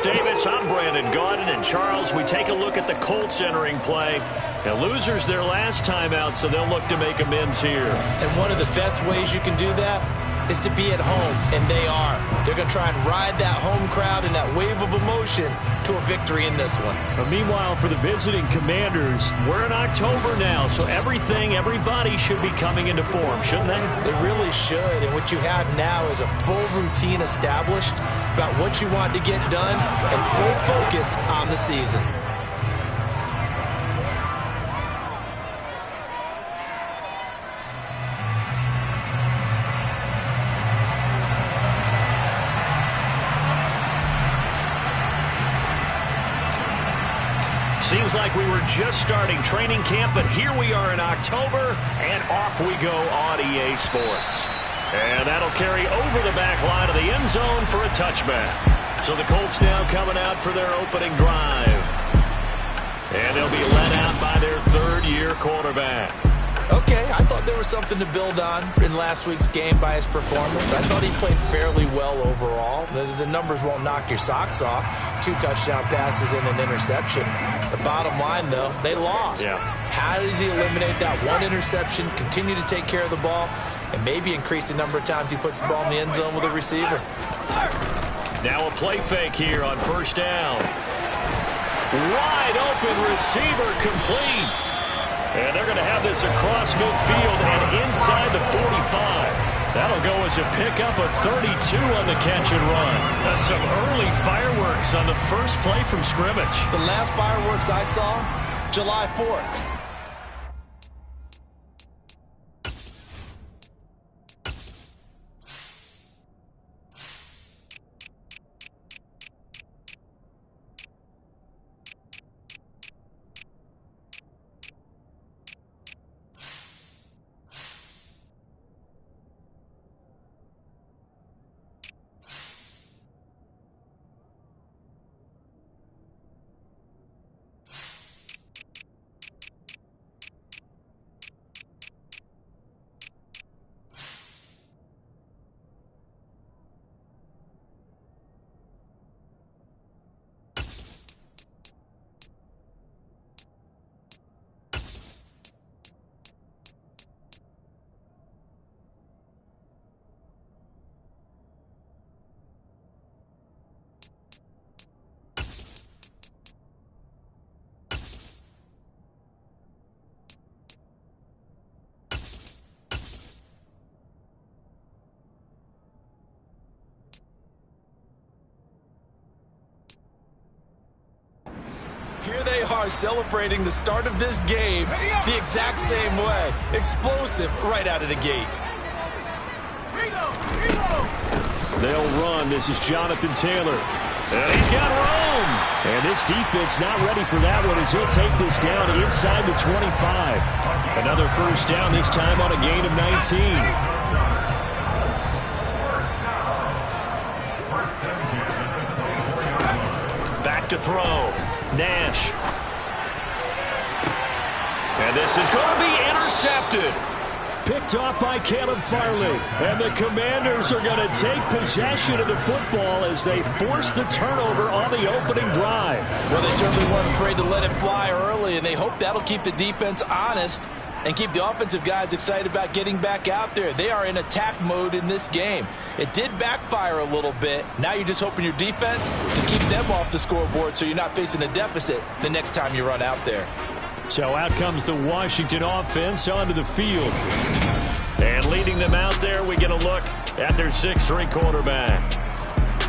Davis. I'm Brandon Gaudin. And Charles, we take a look at the Colts entering play. And losers their last time out, so they'll look to make amends here. And one of the best ways you can do that is to be at home, and they are. They're going to try and ride that home crowd and that wave of emotion to a victory in this one. But meanwhile, for the visiting Commanders, we're in October now, so everybody should be coming into form, shouldn't they? They really should, and what you have now is a full routine established about what you want to get done and full focus on the season. Seems like we were just starting training camp, but here we are in October, and off we go on EA Sports. And that'll carry over the back line of the end zone for a touchback. So the Colts now coming out for their opening drive. And they'll be led out by their third-year quarterback. Okay, I thought there was something to build on in last week's game by his performance. I thought he played fairly well overall. The numbers won't knock your socks off. 2 touchdown passes and an interception. The bottom line, though, they lost. Yeah. How does he eliminate that one interception, continue to take care of the ball, and maybe increase the number of times he puts the ball in the end zone with a receiver? Now a play fake here on first down. Wide open receiver complete. And they're going to have this across midfield and inside the 45. That'll go as a pickup of 32 on the catch and run. That's some early fireworks on the first play from scrimmage. The last fireworks I saw, July 4th. Here they are celebrating the start of this game the exact same way. Explosive right out of the gate. They'll run. This is Jonathan Taylor. And he's got room. And this defense not ready for that one as he'll take this down inside the 25. Another first down, this time on a gain of 19. Back to throw. Nash. And this is going to be intercepted. Picked off by Caleb Farley. And the Commanders are going to take possession of the football as they force the turnover on the opening drive. Well, they certainly weren't afraid to let it fly early, and they hope that'll keep the defense honest and keep the offensive guys excited about getting back out there. They are in attack mode in this game. It did backfire a little bit. Now you're just hoping your defense can keep them off the scoreboard so you're not facing a deficit the next time you run out there. So out comes the Washington offense onto the field. And leading them out there, we get a look at their 6'3" quarterback.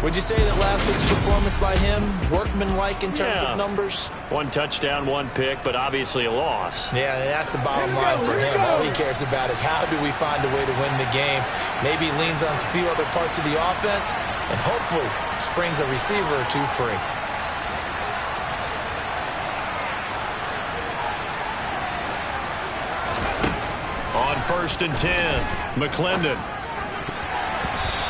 Would you say that last week's performance by him, workmanlike in terms of numbers? 1 touchdown, 1 pick, but obviously a loss. Yeah, that's the bottom line for him. All he cares about is how do we find a way to win the game. Maybe he leans on a few other parts of the offense and hopefully springs a receiver or 2 free. On 1st and 10, McClendon.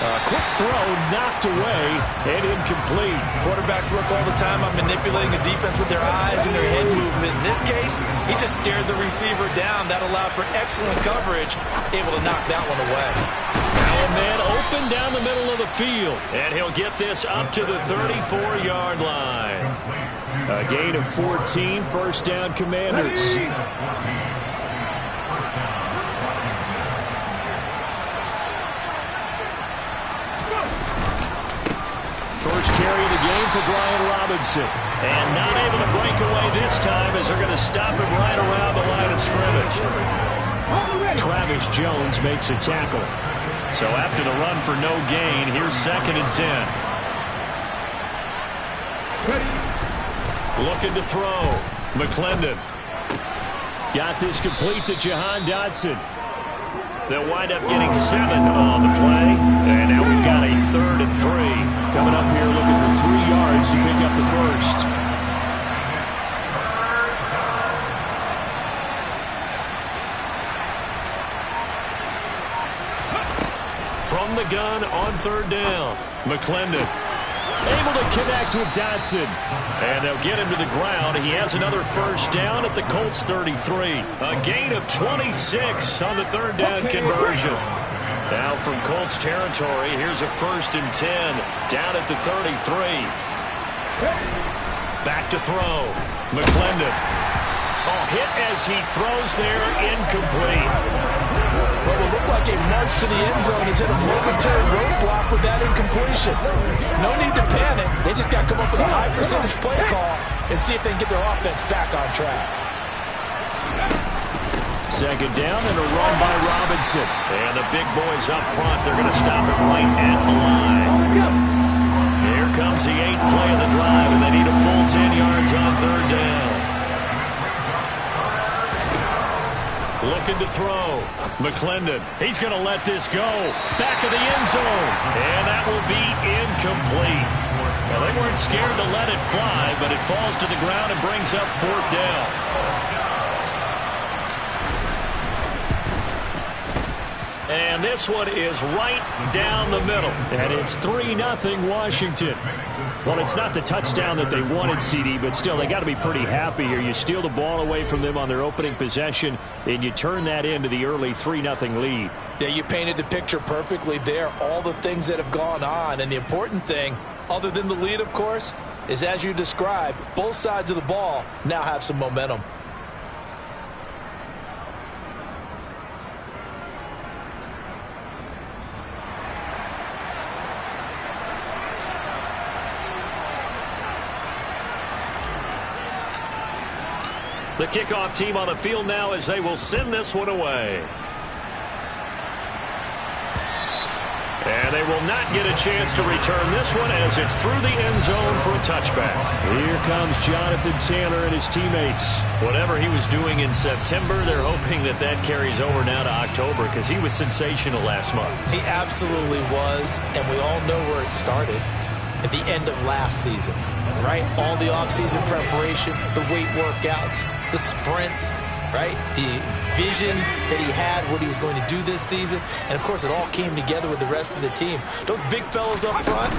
A quick throw knocked away and incomplete. Quarterbacks work all the time on manipulating the defense with their eyes and their head movement. In this case, he just stared the receiver down. That allowed for excellent coverage, able to knock that one away. Now a man open down the middle of the field. And he'll get this up to the 34-yard line. A gain of 14, first down, Commanders. First carry of the game for Brian Robinson. And not able to break away this time as they're going to stop him right around the line of scrimmage. Travis Jones makes a tackle. So after the run for no gain, here's 2nd and 10. Looking to throw. McClendon. Got this complete to Jahan Dotson. They'll wind up getting 7 on the play. And now we've got a 3rd and 3. Coming up here looking for 3 yards to pick up the first. From the gun on 3rd down. McClendon able to connect with Dotson. And they'll get him to the ground. He has another first down at the Colts 33. A gain of 26 on the 3rd down conversion. Now from Colts territory, here's a 1st and 10 down at the 33. Back to throw. McClendon. Oh, hit as he throws there, incomplete. Well, it looked like a march to the end zone has hit a momentary roadblock with that incompletion. No need to panic. They just got to come up with a high percentage play call and see if they can get their offense back on track. 2nd down and a run by Robinson. And the big boys up front, they're going to stop it right at the line. Here comes the 8th play of the drive, and they need a full 10 yards on 3rd down. Looking to throw. McClendon. He's going to let this go. Back of the end zone. And that will be incomplete. Well, they weren't scared to let it fly, but it falls to the ground and brings up 4th down. And this one is right down the middle. And it's 3-0 Washington. Well, it's not the touchdown that they wanted, CD, but still, they got to be pretty happy here. You steal the ball away from them on their opening possession, and you turn that into the early 3-0 lead. Yeah, you painted the picture perfectly there. All the things that have gone on. And the important thing, other than the lead, of course, is as you described, both sides of the ball now have some momentum. The kickoff team on the field now as they will send this one away. And they will not get a chance to return this one as it's through the end zone for a touchback. Here comes Jonathan Taylor and his teammates. Whatever he was doing in September, they're hoping that that carries over now to October because he was sensational last month. He absolutely was, and we all know where it started. At the end of last season, right? All the offseason preparation, the weight workouts, the sprints, right? The vision that he had, what he was going to do this season. And, of course, it all came together with the rest of the team. Those big fellas up front,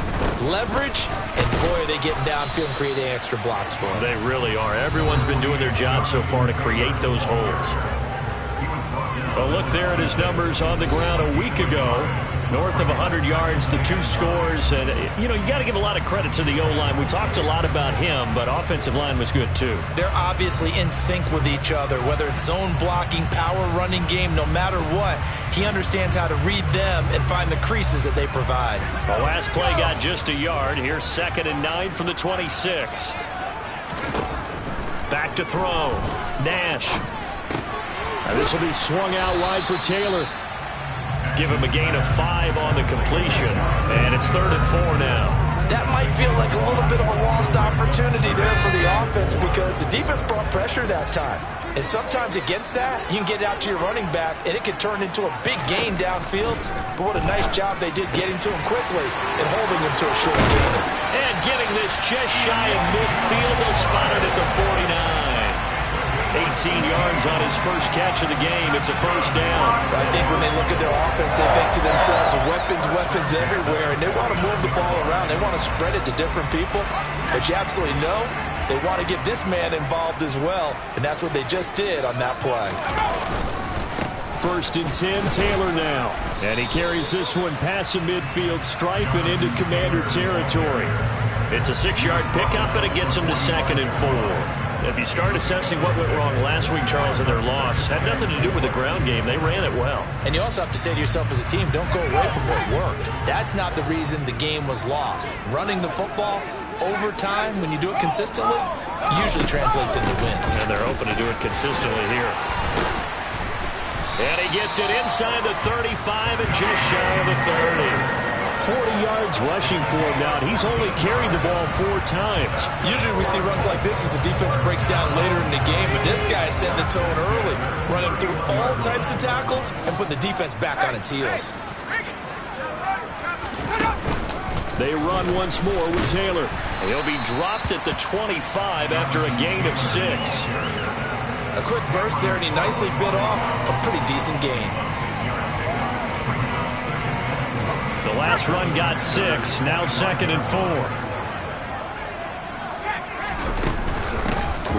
leverage, and, boy, are they getting downfield and creating extra blocks for them. They really are. Everyone's been doing their job so far to create those holes. Well, look there at his numbers on the ground a week ago. North of 100 yards, the 2 scores. And, you know, you got to give a lot of credit to the O-line. We talked a lot about him, but offensive line was good, too. They're obviously in sync with each other, whether it's zone blocking, power running game, no matter what. He understands how to read them and find the creases that they provide. The last play got just a yard. Here's 2nd and 9 from the 26. Back to throw. Nash. Now this will be swung out wide for Taylor. Give him a gain of 5 on the completion. And it's 3rd and 4 now. That might feel like a little bit of a lost opportunity there for the offense because the defense brought pressure that time. And sometimes against that, you can get out to your running back, and it can turn into a big gain downfield. But what a nice job they did getting to him quickly and holding him to a short gain. And getting this just shy of midfield. They'll spot it at the 49. 18 yards on his first catch of the game. It's a first down. I think when they look at their offense, they think to themselves, weapons everywhere, and they want to move the ball around. They want to spread it to different people. But you absolutely know they want to get this man involved as well, and that's what they just did on that play. 1st and 10, Taylor now. And he carries this one past the midfield stripe and into Commander territory. It's a 6-yard pickup, and it gets him to 2nd and 4. If you start assessing what went wrong last week, Charles, in their loss, had nothing to do with the ground game. They ran it well. And you also have to say to yourself as a team, don't go away from what worked. That's not the reason the game was lost. Running the football over time, when you do it consistently, usually translates into wins. And they're hoping to do it consistently here. And he gets it inside the 35 and just shy of the 30. 40 yards rushing for him now. He's only carried the ball 4 times. Usually we see runs like this as the defense breaks down later in the game, but this guy is setting the tone early, running through all types of tackles and putting the defense back on its heels. They run once more with Taylor. He'll be dropped at the 25 after a gain of 6. A quick burst there, and he nicely bit off a pretty decent gain. The last run got 6, now 2nd and 4.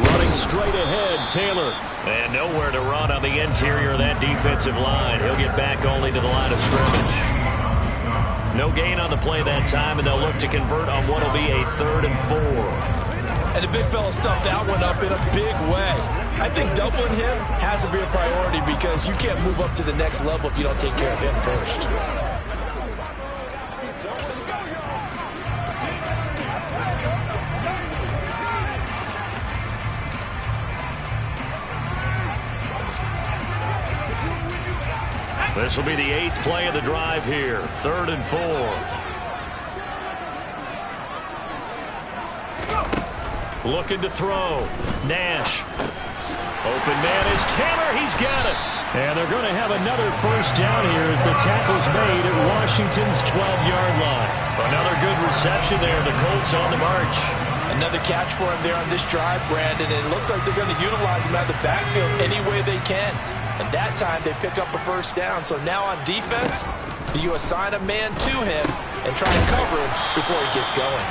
Running straight ahead, Taylor. And nowhere to run on the interior of that defensive line. He'll get back only to the line of scrimmage. No gain on the play that time, and they'll look to convert on what will be a 3rd and 4. And the big fella stuffed that one up in a big way. I think doubling him has to be a priority because you can't move up to the next level if you don't take care of him first. This will be the 8th play of the drive here. 3rd and 4. Looking to throw. Nash. Open man is Taylor. He's got it. And they're going to have another 1st down here as the tackle's made at Washington's 12-yard line. Another good reception there. The Colts on the march. Another catch for him there on this drive, Brandon. And it looks like they're going to utilize him out of the backfield any way they can. And that time they pick up a 1st down. So now on defense, do you assign a man to him and try to cover him before he gets going?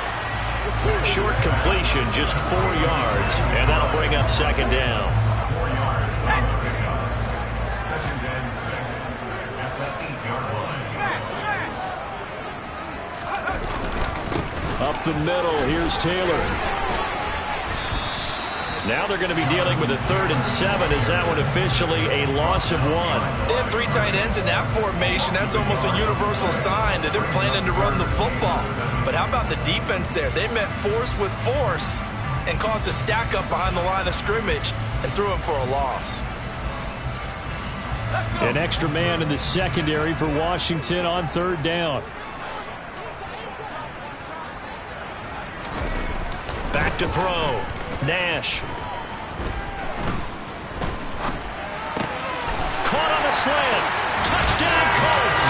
Short completion, just 4 yards, and that'll bring up 2nd down. Up the middle, here's Taylor. Now they're going to be dealing with a 3rd and 7. Is that one officially a loss of 1? They have 3 tight ends in that formation. That's almost a universal sign that they're planning to run the football. But how about the defense there? They met force with force and caused a stack up behind the line of scrimmage and threw him for a loss. An extra man in the secondary for Washington on 3rd down. Back to throw. Nash. Caught on a slant. Touchdown, Colts.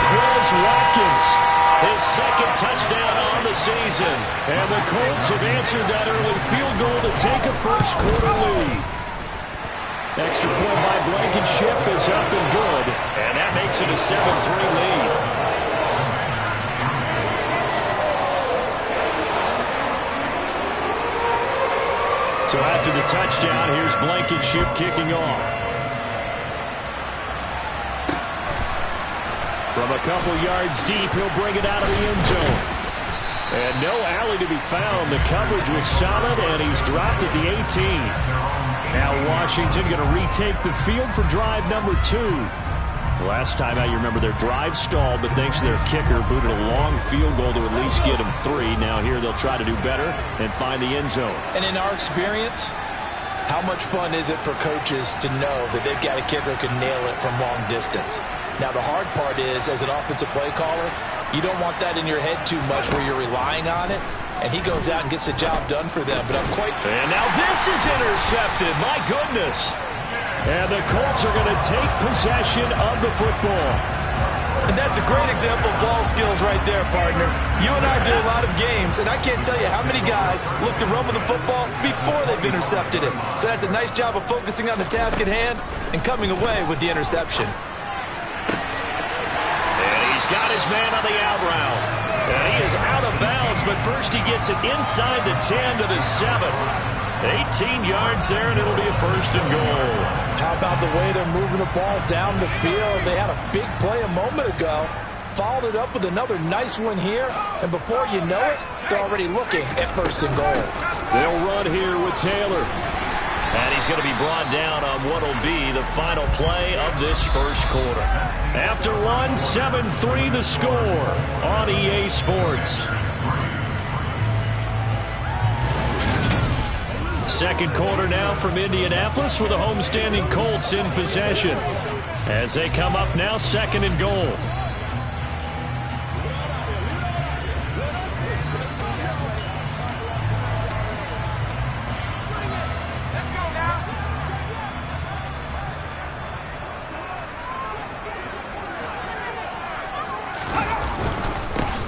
Quez Watkins, his 2nd touchdown on the season. And the Colts have answered that early field goal to take a 1st quarter lead. Extra point by Blankenship is up and good. And that makes it a 7-3 lead. So after the touchdown, here's Blankenship kicking off. From a couple yards deep, he'll bring it out of the end zone. And no alley to be found. The coverage was solid, and he's dropped at the 18. Now Washington going to retake the field for drive number 2. Last time out, you remember their drive stalled, but thanks to their kicker, booted a long field goal to at least get them 3. Now here they'll try to do better and find the end zone. And in our experience, how much fun is it for coaches to know that they've got a kicker who can nail it from long distance? Now the hard part is, as an offensive play caller, you don't want that in your head too much where you're relying on it. And he goes out and gets the job done for them. But I'm quite... And now this is intercepted. My goodness. And the Colts are going to take possession of the football. And that's a great example of ball skills right there, partner. You and I do a lot of games, and I can't tell you how many guys look to run with the football before they've intercepted it. So that's a nice job of focusing on the task at hand and coming away with the interception. And he's got his man on the out route. And he is out of bounds, but first he gets it inside the 10 to the 7. 18 yards there, and it'll be a first and goal. How about the way they're moving the ball down the field? They had a big play a moment ago. Followed it up with another nice one here. And before you know it, they're already looking at first and goal. They'll run here with Taylor. And he's going to be brought down on what will be the final play of this first quarter. After one, 7-3 the score on EA Sports. Second quarter now from Indianapolis with the homestanding Colts in possession. As they come up now, second and goal.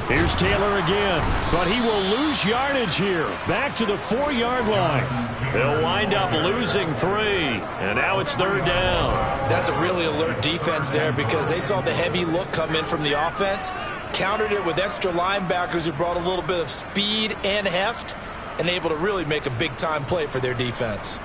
Here's Taylor again, but he will lose yardage here. Back to the 4-yard line. They'll wind up losing 3, and now it's third down. That's a really alert defense there because they saw the heavy look come in from the offense, countered it with extra linebackers who brought a little bit of speed and heft, and able to really make a big-time play for their defense.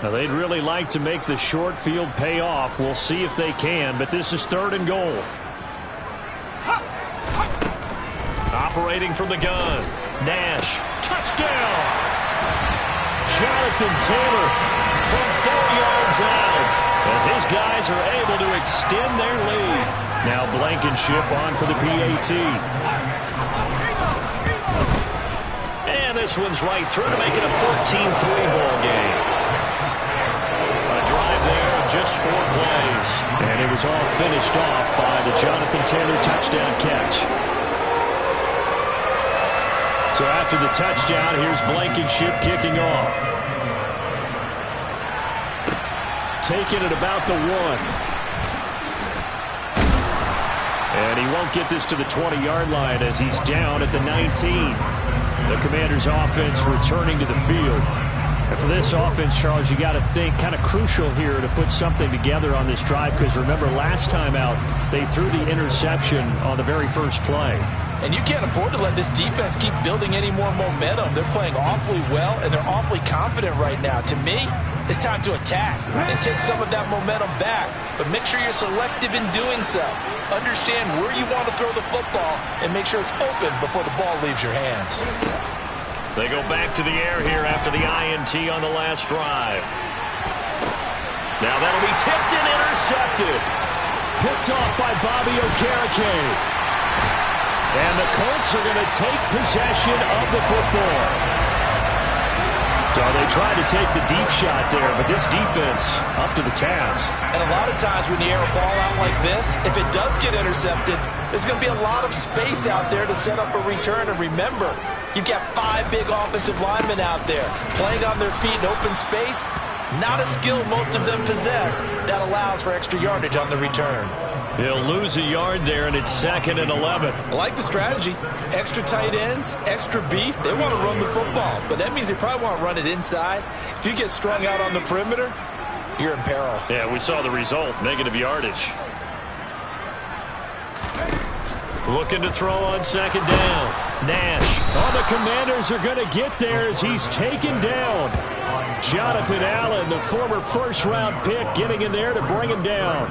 Now, they'd really like to make the short field pay off. We'll see if they can, but this is third and goal. Operating from the gun. Nash. Touchdown! Jonathan Taylor from 4 yards out as his guys are able to extend their lead. Now Blankenship on for the PAT. And this one's right through to make it a 14-3 ball game. Drive there of just 4 plays. And it was all finished off by the Jonathan Taylor touchdown catch. So after the touchdown, here's Blankenship kicking off. Taking it about the 1. And he won't get this to the 20-yard line as he's down at the 19. The Commanders' offense returning to the field. And for this offense, Charles, you got to think kind of crucial here to put something together on this drive because remember last time out they threw the interception on the very first play. And you can't afford to let this defense keep building any more momentum. They're playing awfully well and they're awfully confident right now. To me, it's time to attack and take some of that momentum back. But make sure you're selective in doing so. Understand where you want to throw the football and make sure it's open before the ball leaves your hands. They go back to the air here after the INT on the last drive. Now that'll be tipped and intercepted. Picked off by Bobby Okereke. And the Colts are going to take possession of the football. So they tried to take the deep shot there, but this defense up to the task. And a lot of times when you air a ball out like this, if it does get intercepted, there's going to be a lot of space out there to set up a return. And remember, you've got 5 big offensive linemen out there playing on their feet in open space. Not a skill most of them possess that allows for extra yardage on the return. He'll lose a yard there, and it's 2nd and 11. I like the strategy. Extra tight ends, extra beef. They want to run the football, but that means they probably want to run it inside. If you get strung out on the perimeter, you're in peril. Yeah, we saw the result, negative yardage. Looking to throw on 2nd down. Nash. Oh, the Commanders are going to get there as he's taken down. Jonathan Allen, the former first-round pick, getting in there to bring him down.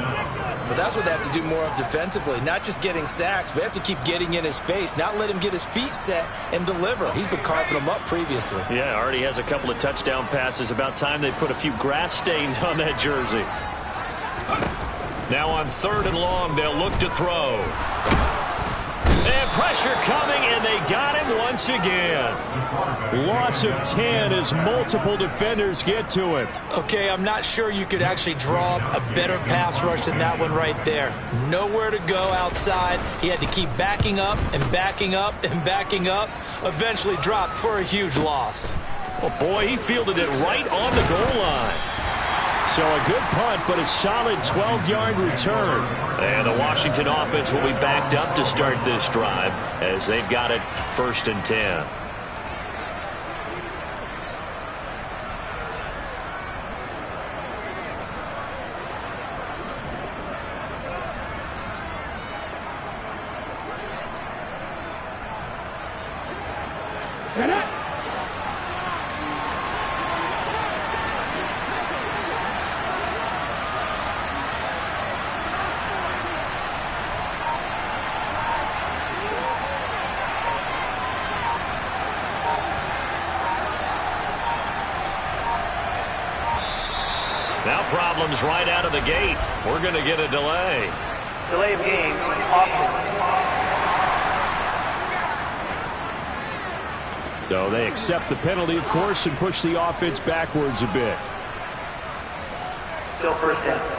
But that's what they have to do more of defensively, not just getting sacks, but they have to keep getting in his face, not let him get his feet set and deliver. He's been carving them up previously. Yeah, already has a couple of touchdown passes. About time they put a few grass stains on that jersey. Now on 3rd and long, they'll look to throw. And pressure coming, and they got him once again. Loss of 10 as multiple defenders get to him. Okay, I'm not sure you could actually draw a better pass rush than that one right there. Nowhere to go outside. He had to keep backing up and backing up and backing up. Eventually dropped for a huge loss. Oh, boy, he fielded it right on the goal line. So a good punt, but a solid 12-yard return. And the Washington offense will be backed up to start this drive as they've got it 1st and 10. Now problems right out of the gate. We're going to get a delay. Delay of game, offense. So they accept the penalty, of course, and push the offense backwards a bit. Still first down.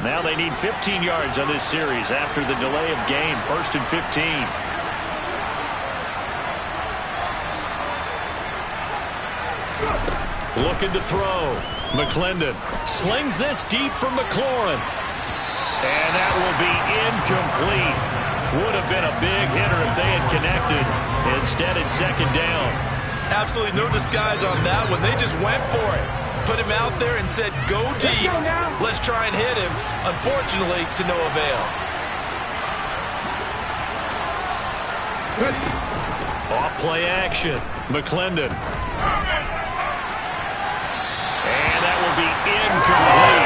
Now they need 15 yards on this series after the delay of game. 1st and 15. Looking to throw. McClendon slings this deep from McLaurin. And that will be incomplete. Would have been a big hitter if they had connected. Instead, it's 2nd down. Absolutely no disguise on that one. They just went for it. Put him out there and said, go deep. Let's try and hit him. Unfortunately, to no avail. Off play action. McClendon. And that will be incomplete.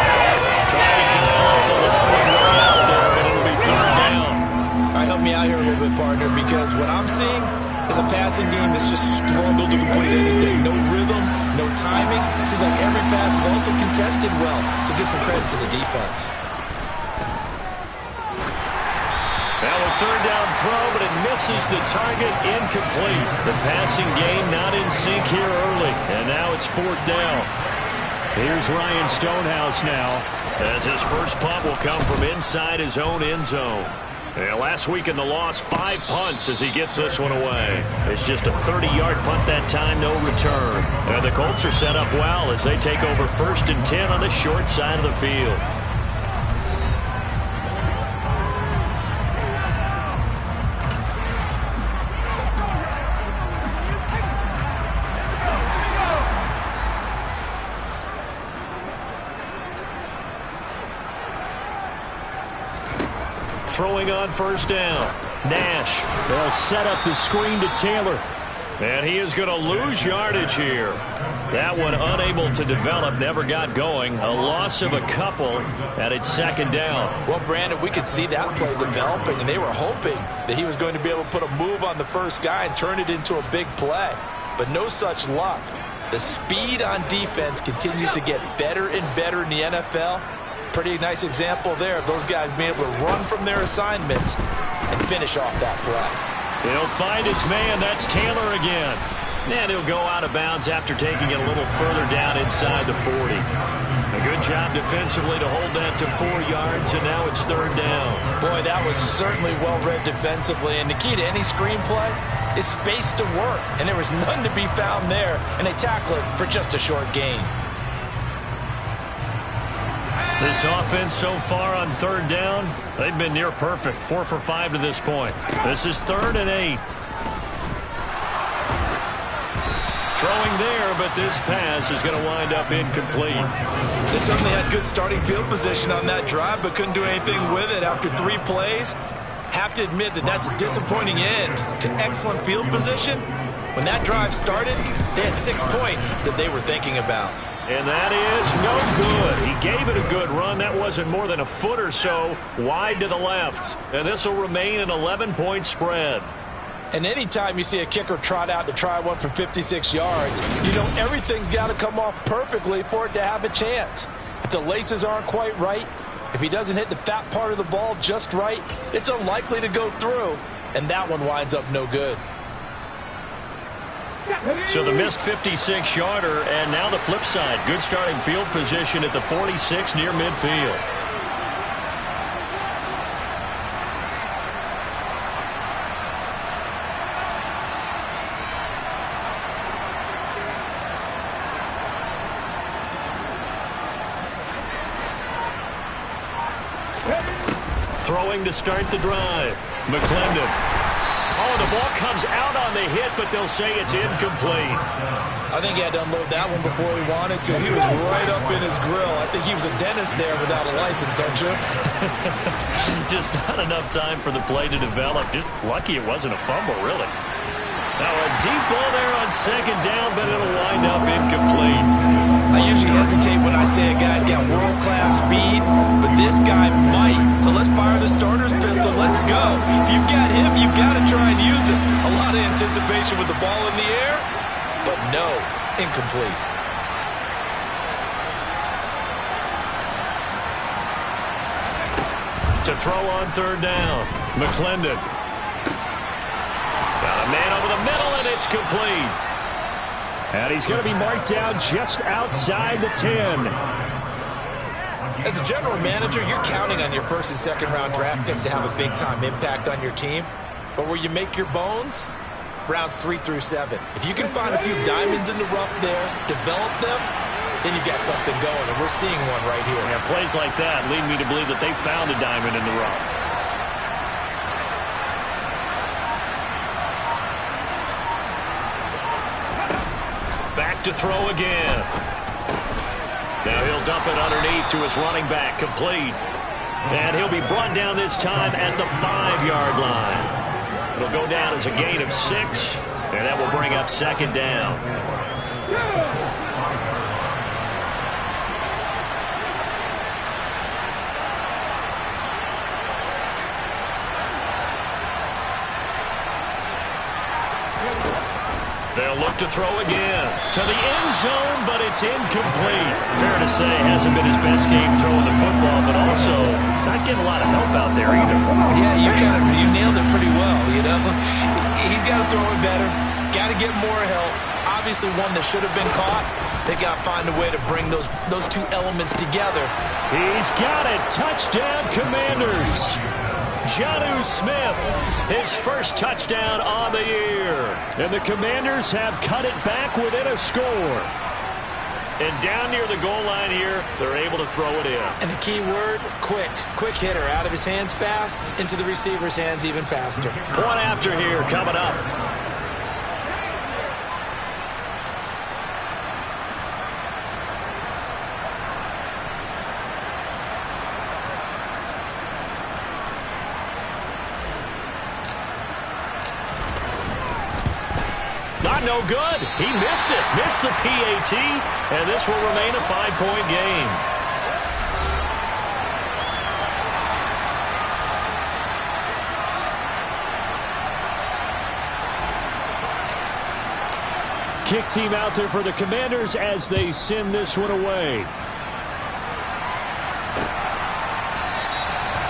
Trying to develop the long one right out there, but it'll be 3rd down. All right, help me out here a little bit, partner, because what I'm seeing is a passing game that's just struggled to complete anything. No rhythm, no timing. Seems like every pass is also contested well, so give some credit to the defense. Now a 3rd down throw, but it misses the target. Incomplete. The passing game not in sync here early, and now it's 4th down. Here's Ryan Stonehouse now, as his first punt will come from inside his own end zone. Yeah, last week in the loss, 5 punts as he gets this one away. It's just a 30-yard punt that time, no return. And the Colts are set up well as they take over 1st and 10 on the short side of the field. Throwing on 1st down. Nash. They'll set up the screen to Taylor. And he is going to lose yardage here. That one unable to develop, never got going. A loss of a couple, and it's 2nd down. Well, Brandon, we could see that play developing, and they were hoping that he was going to be able to put a move on the first guy and turn it into a big play. But no such luck. The speed on defense continues to get better and better in the NFL. Pretty nice example there of those guys being able to run from their assignments and finish off that play. He'll find his man. That's Taylor again. And he'll go out of bounds after taking it a little further down inside the 40. A good job defensively to hold that to 4 yards, and now it's 3rd down. Boy, that was certainly well-read defensively, and the key to any screenplay is space to work, and there was none to be found there, and they tackle it for just a short gain. This offense so far on 3rd down, they've been near perfect. 4 for 5 to this point. This is 3rd and 8. Throwing there, but this pass is going to wind up incomplete. They certainly had good starting field position on that drive, but couldn't do anything with it after 3 plays. Have to admit that that's a disappointing end to excellent field position. When that drive started, they had 6 points that they were thinking about. And that is no good. He gave it a good run. That wasn't more than a foot or so wide to the left. And this will remain an 11-point spread. And anytime you see a kicker trot out to try one from 56 yards, you know everything's got to come off perfectly for it to have a chance. If the laces aren't quite right, if he doesn't hit the fat part of the ball just right, it's unlikely to go through. And that one winds up no good. So the missed 56-yarder, and now the flip side. Good starting field position at the 46 near midfield. Throwing to start the drive. McClendon. Oh, the ball comes out on the hit, but they'll say it's incomplete. I think he had to unload that one before he wanted to. He was right up in his grill. I think he was a dentist there without a license, don't you? Just not enough time for the play to develop. Just lucky it wasn't a fumble, really. Now a deep ball there on second down, but it'll wind up incomplete. I usually hesitate when I say a guy's got world-class speed, but this guy might. So let's fire the starter's pistol. Let's go. If you've got him, you've got to try and use him. A lot of anticipation with the ball in the air, but no, incomplete. To throw on third down, McClendon. Got a man over the middle, and it's complete. And he's going to be marked down just outside the 10. As a general manager, you're counting on your first and second round draft picks to have a big-time impact on your team. But where you make your bones, rounds 3 through 7. If you can find a few diamonds in the rough there, develop them, then you've got something going, and we're seeing one right here. Yeah, plays like that lead me to believe that they found a diamond in the rough. Back to throw again. Now he'll dump it underneath to his running back, complete. And he'll be brought down this time at the 5-yard line. It'll go down as a gain of 6, and that will bring up second down. They'll look to throw again to the end zone, but it's incomplete. Fair to say, hasn't been his best game throwing the football, but also not getting a lot of help out there either. Yeah, you nailed it pretty well, you know. He's got to throw it better, got to get more help. Obviously one that should have been caught. They got to find a way to bring those two elements together. He's got it. Touchdown, Commanders. Jonnu Smith, his first touchdown on the year. And the Commanders have cut it back within a score. And down near the goal line here, they're able to throw it in. And the key word, quick. Quick hitter. Out of his hands fast, into the receiver's hands even faster. Point after here coming up. No good. He missed it. Missed the PAT, and this will remain a 5-point game. Kick team out there for the Commanders as they send this one away.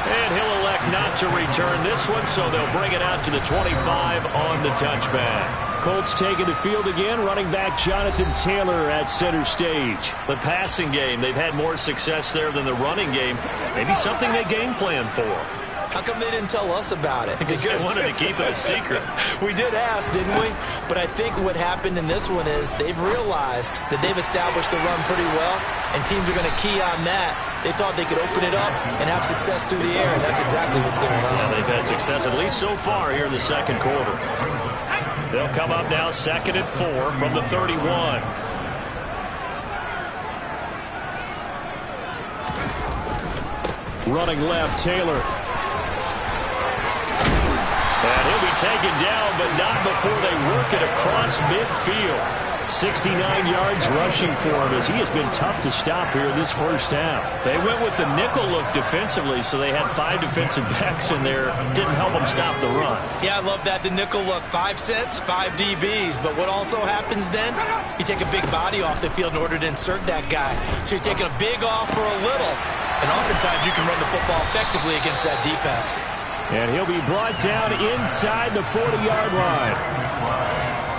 And he'll elect not to return this one, so they'll bring it out to the 25 on the touchback. Colts taking the field again, running back Jonathan Taylor at center stage. The passing game, they've had more success there than the running game. Maybe something they game plan for. How come they didn't tell us about it? Because they wanted to keep it a secret. We did ask, didn't we? But I think what happened in this one is they've realized that they've established the run pretty well, and teams are going to key on that. They thought they could open it up and have success through the air, and that's exactly what's going on. Yeah, they've had success, at least so far, here in the second quarter. They'll come up now 2nd and 4 from the 31. Running left, Taylor. And he'll be taken down, but not before they work it across midfield. 69 yards rushing for him as he has been tough to stop here in this first half. They went with the nickel look defensively, so they had 5 defensive backs in there. Didn't help them stop the run. Yeah, I love that, the nickel look. 5 cents, 5 DBs. But what also happens then? You take a big body off the field in order to insert that guy. So you're taking a big off for a little. And oftentimes you can run the football effectively against that defense. And he'll be brought down inside the 40-yard line.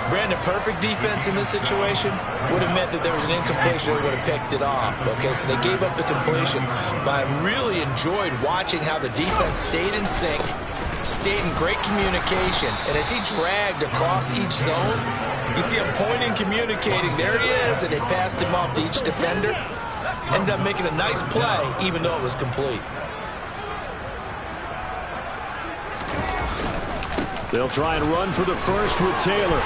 Brandon, perfect defense in this situation would have meant that there was an incompletion and would have picked it off. Okay, so they gave up the completion. But I really enjoyed watching how the defense stayed in sync, stayed in great communication. And as he dragged across each zone, you see him pointing, communicating. There he is, and they passed him off to each defender. Ended up making a nice play, even though it was complete. They'll try and run for the first with Taylor.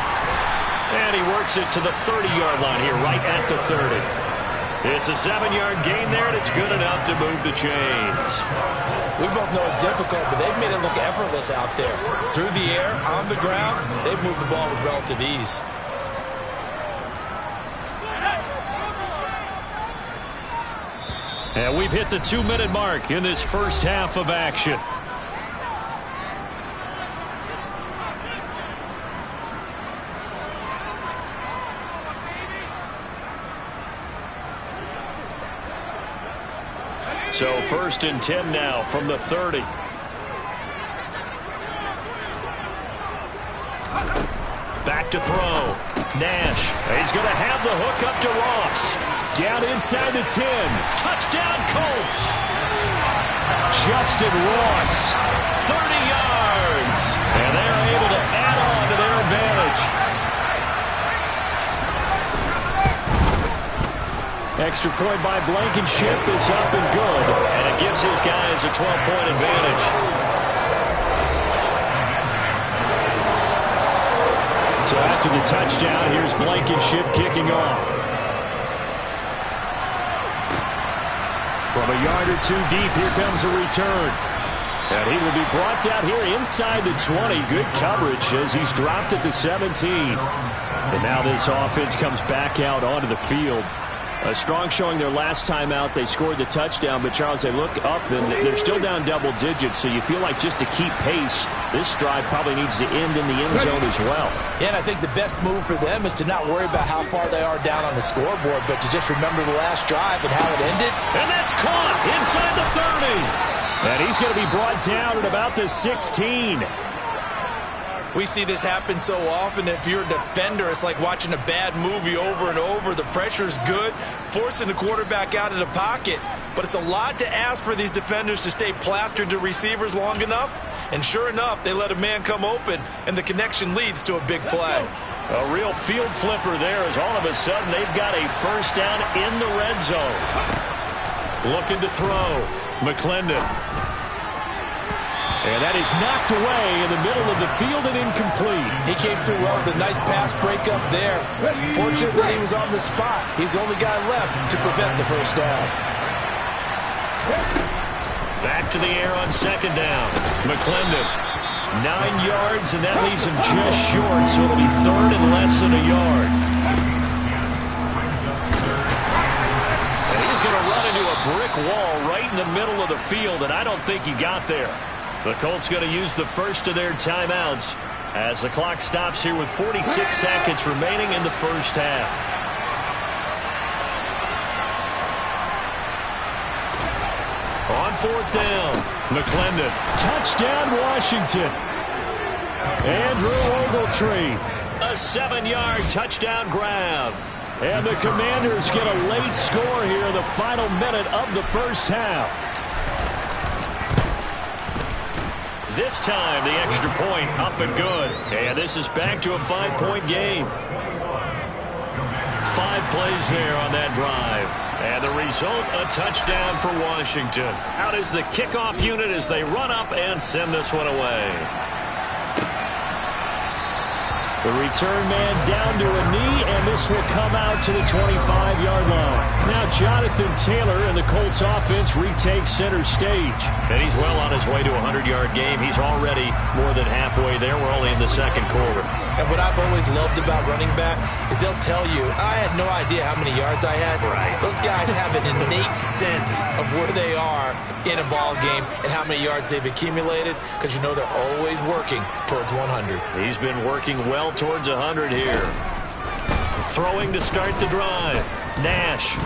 And he works it to the 30-yard line here, right at the 30. It's a 7-yard gain there, and it's good enough to move the chains. We both know it's difficult, but they've made it look effortless out there. Through the air, on the ground, they've moved the ball with relative ease. And we've hit the 2-minute mark in this first half of action. So 1st and 10 now from the 30. Back to throw. Nash. He's going to have the hook up to Ross. Down inside the 10. Touchdown Colts. Justin Ross. 30 yards. And they're able to add on to their advantage. Extra point by Blankenship is up and good. And it gives his guys a 12-point advantage. So after the touchdown, here's Blankenship kicking off. From a yard or two deep, here comes a return. And he will be brought down here inside the 20. Good coverage as he's dropped at the 17. And now this offense comes back out onto the field. A strong showing their last time out. They scored the touchdown, but Charles, they look up and they're still down double digits, so you feel like just to keep pace, this drive probably needs to end in the end zone as well. Yeah, and I think the best move for them is to not worry about how far they are down on the scoreboard, but to just remember the last drive and how it ended. And that's caught inside the 30. And he's going to be brought down at about the 16. We see this happen so often. If you're a defender, it's like watching a bad movie over and over. The pressure's good, forcing the quarterback out of the pocket. But it's a lot to ask for these defenders to stay plastered to receivers long enough. And sure enough, they let a man come open, and the connection leads to a big play. A real field flipper there as all of a sudden they've got a first down in the red zone. Looking to throw. McClendon. And that is knocked away in the middle of the field and incomplete. He came through well with a nice pass breakup there. Fortunately, he was on the spot. He's the only guy left to prevent the first down. Back to the air on 2nd down. McClendon. 9 yards, and that leaves him just short, so it'll be 3rd and less than a yard. And he's going to run into a brick wall right in the middle of the field, and I don't think he got there. The Colts going to use the first of their timeouts as the clock stops here with 46 seconds remaining in the first half. On 4th down, McClendon. Touchdown, Washington. Andrew Ogletree. A 7-yard touchdown grab. And the Commanders get a late score here in the final minute of the first half. This time, the extra point up and good. And this is back to a 5-point game. 5 plays there on that drive. And the result, a touchdown for Washington. Out is the kickoff unit as they run up and send this one away. The return man down to a knee, and this will come out to the 25-yard line. Now Jonathan Taylor and the Colts offense retakes center stage. And he's well on his way to a 100-yard game. He's already more than halfway there. We're only in the 2nd quarter. And what I've always loved about running backs is they'll tell you, I had no idea how many yards I had. Right. Those guys have an innate sense of where they are in a ball game and how many yards they've accumulated, because you know they're always working towards 100. He's been working well towards 100 here. Throwing to start the drive. Nash.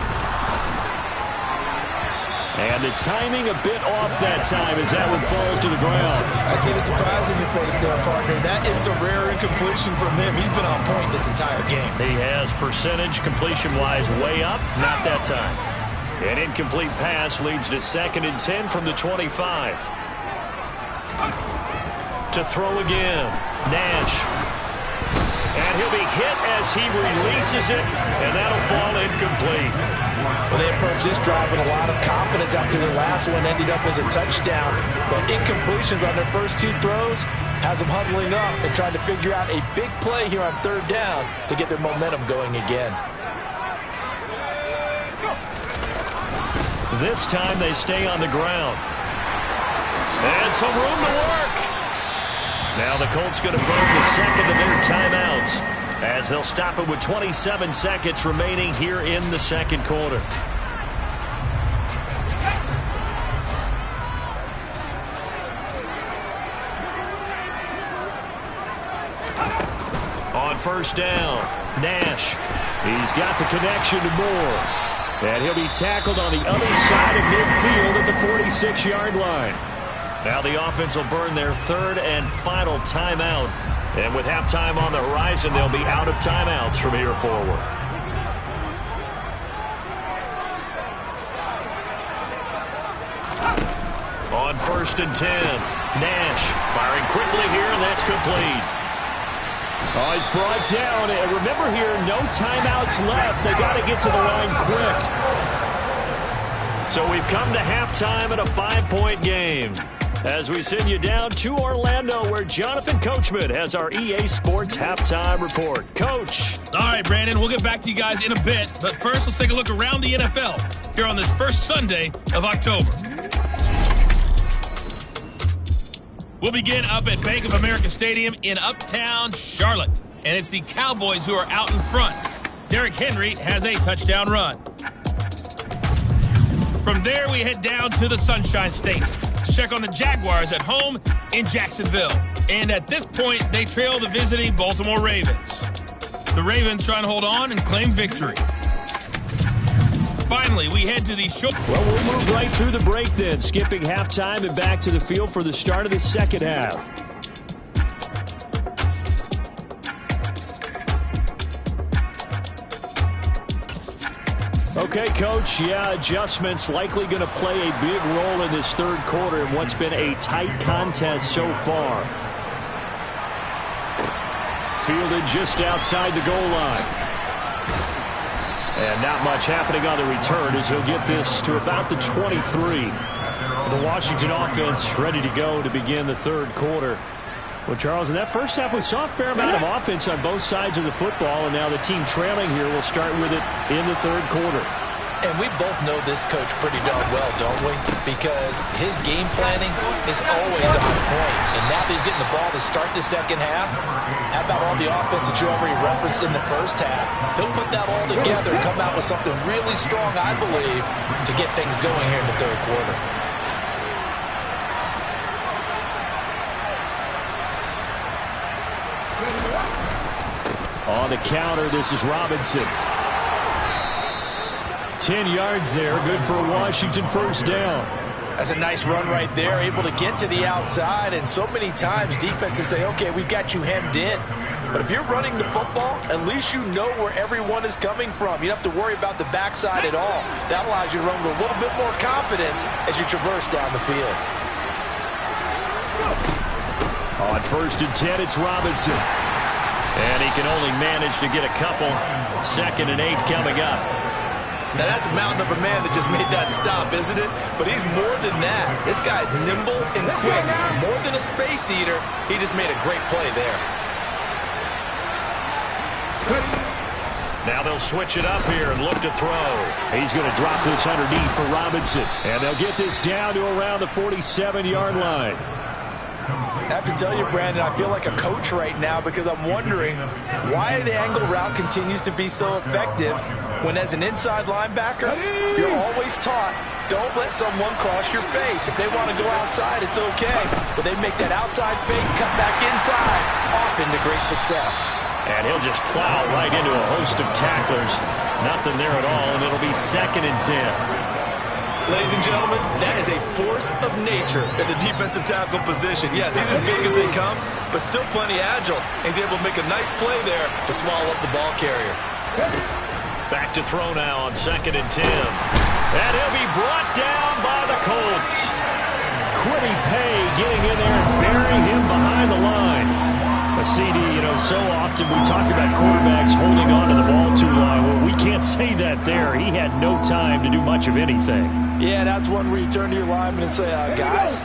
And the timing a bit off that time as that one falls to the ground. I see the surprise in your face there, partner. That is a rare incompletion from him. He's been on point this entire game. He has percentage completion-wise way up. Not that time. An incomplete pass leads to 2nd and 10 from the 25. To throw again. Nash. And he'll be hit as he releases it, and that'll fall incomplete. Well, they approached this drive with a lot of confidence after their last one ended up as a touchdown. But incompletions on their first 2 throws has them huddling up and trying to figure out a big play here on 3rd down to get their momentum going again. This time they stay on the ground. And some room to work. Now the Colts going to burn the second of their timeouts as they'll stop it with 27 seconds remaining here in the second quarter. On 1st down, Nash. He's got the connection to Moore. And he'll be tackled on the other side of midfield at the 46-yard line. Now the offense will burn their 3rd and final timeout. And with halftime on the horizon, they'll be out of timeouts from here forward. On 1st and 10, Nash firing quickly here, and that's complete. Oh, he's brought down. And remember here, no timeouts left. They got to get to the line quick. So we've come to halftime in a 5-point game. As we send you down to Orlando, where Jonathan Coachman has our EA Sports halftime report. Coach. All right, Brandon, we'll get back to you guys in a bit. But first, let's take a look around the NFL here on this first Sunday of October. We'll begin up at Bank of America Stadium in Uptown Charlotte. And it's the Cowboys who are out in front. Derrick Henry has a touchdown run. From there, we head down to the Sunshine State to check on the Jaguars at home in Jacksonville. And at this point, they trail the visiting Baltimore Ravens. The Ravens trying to hold on and claim victory. Finally, we head to the show. Well, we'll move right through the break then, skipping halftime and back to the field for the start of the second half. Okay, Coach, adjustments likely going to play a big role in this 3rd quarter in what's been a tight contest so far. Fielded just outside the goal line. And not much happening on the return as he'll get this to about the 23. The Washington offense ready to go to begin the 3rd quarter. Well, Charles, in that first half, we saw a fair amount of offense on both sides of the football, and now the team trailing here will start with it in the 3rd quarter. And we both know this coach pretty darn well, don't we? Because his game planning is always on point. And now that he's getting the ball to start the second half, how about all the offense that you already referenced in the first half? He'll put that all together and come out with something really strong, I believe, to get things going here in the 3rd quarter. On the counter, this is Robinson. 10 yards there, good for a Washington 1st down. That's a nice run right there, able to get to the outside, and so many times defenses say, okay, we've got you hemmed in. But if you're running the football, at least you know where everyone is coming from. You don't have to worry about the backside at all. That allows you to run with a little bit more confidence as you traverse down the field. On 1st and 10, it's Robinson. And he can only manage to get a couple. 2nd and 8 coming up. Now, that's a mountain of a man that just made that stop, isn't it? But he's more than that. This guy's nimble and quick. More than a space eater, he just made a great play there. Now they'll switch it up here and look to throw. He's going to drop this underneath for Robinson. And they'll get this down to around the 47-yard line. I have to tell you, Brandon, I feel like a coach right now because I'm wondering why the angle route continues to be so effective when as an inside linebacker, you're always taught, don't let someone cross your face. If they want to go outside, it's okay. But they make that outside fake, cut back inside, often to great success. And he'll just plow right into a host of tacklers. Nothing there at all, and it'll be 2nd and 10. Ladies and gentlemen, that is a force of nature at the defensive tackle position. Yes, he's as big as they come, but still plenty agile. He's able to make a nice play there to swallow up the ball carrier. Back to throw now on 2nd and 10. And he'll be brought down by the Colts. Quiddy Pay getting in there and burying him behind the line. A CD, so often we talk about quarterbacks holding on to the ball too long. Well, we can't say that there. He had no time to do much of anything. Yeah, that's one where you turn to your lineman and say, guys,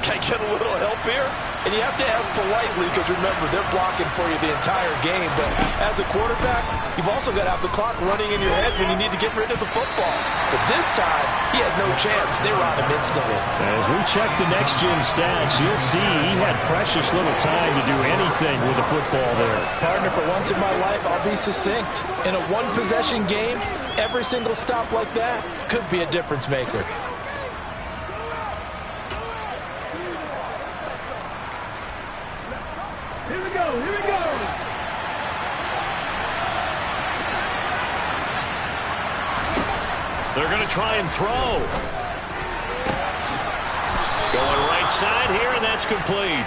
can I get a little help here? And you have to ask politely because, remember, they're blocking for you the entire game. But as a quarterback, you've also got to have the clock running in your head when you need to get rid of the football. But this time, he had no chance. They were on him instantly. As we check the next-gen stats, you'll see he had precious little time to do anything with the football there. Partner, for once in my life, I'll be succinct. In a one-possession game, every single stop like that could be a difference maker. They're going to try and throw. Going right side here, and that's complete.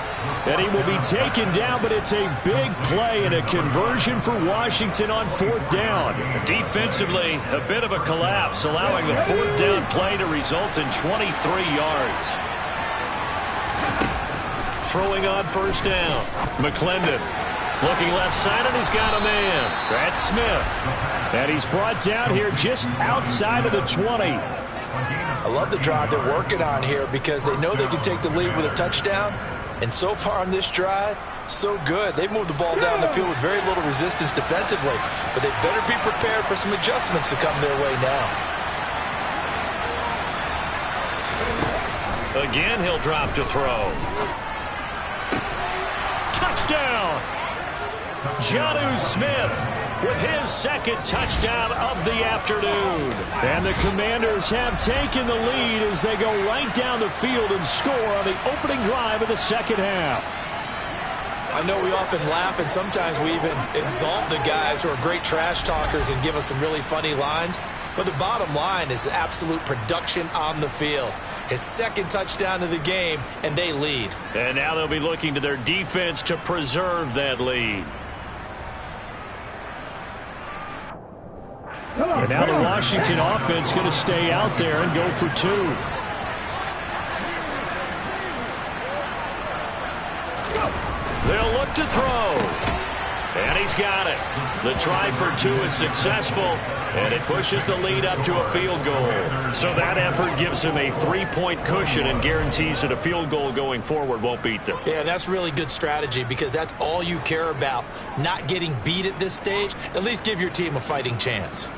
And he will be taken down, but it's a big play and a conversion for Washington on 4th down. Defensively, a bit of a collapse, allowing the 4th down play to result in 23 yards. Throwing on 1st down. McClendon looking left side, and he's got a man. That's Smith. And he's brought down here just outside of the 20. I love the drive they're working on here because they know they can take the lead with a touchdown. And so far on this drive, so good. They've moved the ball down the field with very little resistance defensively. But they better be prepared for some adjustments to come their way now. Again, he'll drop to throw. Touchdown! Jonnu Smith with his 2nd touchdown of the afternoon. And the Commanders have taken the lead as they go right down the field and score on the opening drive of the 2nd half. I know we often laugh and sometimes we even exalt the guys who are great trash talkers and give us some really funny lines. But the bottom line is absolute production on the field. His 2nd touchdown of the game, and they lead. And now they'll be looking to their defense to preserve that lead. And now the Washington offense going to stay out there and go for 2. They'll look to throw. And he's got it. The try for 2 is successful, and it pushes the lead up to a field goal. So that effort gives him a 3-point cushion and guarantees that a field goal going forward won't beat them. Yeah, that's really good strategy because that's all you care about. Not getting beat at this stage. At least give your team a fighting chance.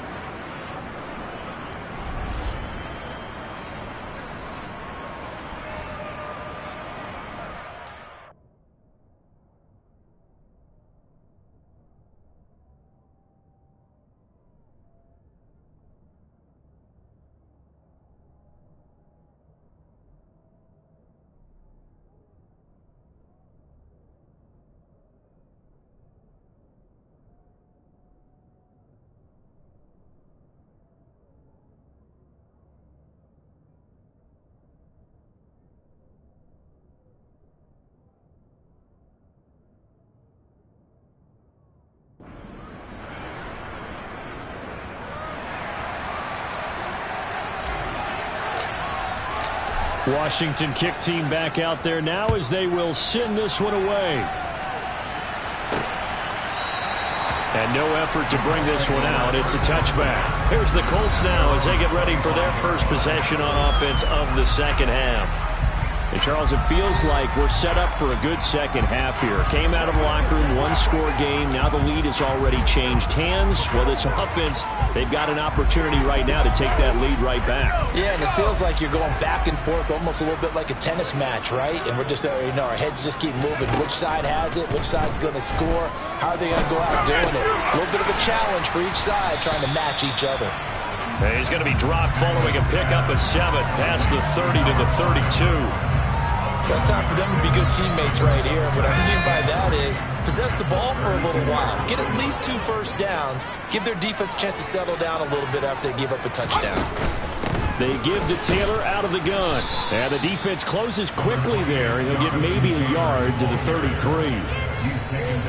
Washington kick team back out there now as they will send this one away. And no effort to bring this one out. It's a touchback. Here's the Colts now as they get ready for their first possession on offense of the 2nd half. And Charles, it feels like we're set up for a good 2nd half here. Came out of the locker room, 1-score game. Now the lead has already changed hands. Well, this offense, they've got an opportunity right now to take that lead right back. Yeah, and it feels like you're going back and forth almost a little bit like a tennis match, right? And we're just, our heads just keep moving. Which side has it? Which side's going to score? How are they going to go out doing it? A little bit of a challenge for each side trying to match each other. And he's going to be dropped following a pickup of 7 past the 30 to the 32. Well, it's time for them to be good teammates right here. What I mean by that is possess the ball for a little while. Get at least 2 first downs. Give their defense a chance to settle down a little bit after they give up a touchdown. They give to Taylor out of the gun. And the defense closes quickly there. He'll get maybe a yard to the 33.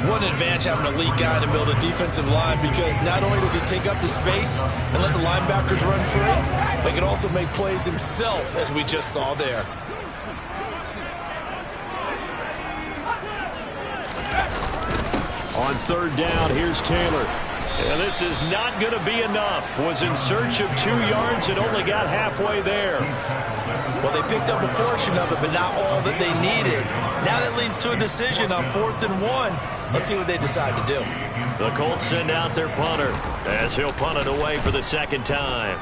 What an advantage having an elite guy in the middle of the defensive line because not only does he take up the space and let the linebackers run free, but he can also make plays himself, as we just saw there. On third down, here's Taylor. And this is not going to be enough. Was in search of 2 yards and only got halfway there. Well, they picked up a portion of it, but not all that they needed. Now that leads to a decision on 4th and 1. Let's see what they decide to do. The Colts send out their punter as he'll punt it away for the second time.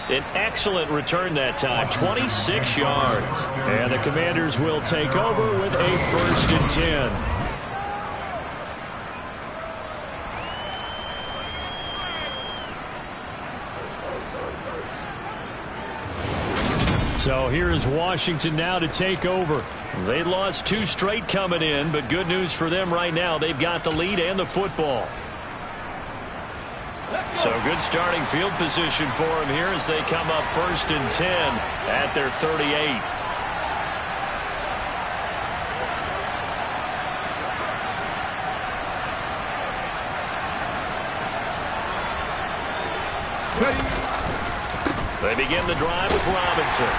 An excellent return that time, 26 yards. And the Commanders will take over with a 1st and 10. So here is Washington now to take over. They lost 2 straight coming in, but good news for them right now. They've got the lead and the football. So good starting field position for them here as they come up 1st and 10 at their 38. They begin the drive with Robinson.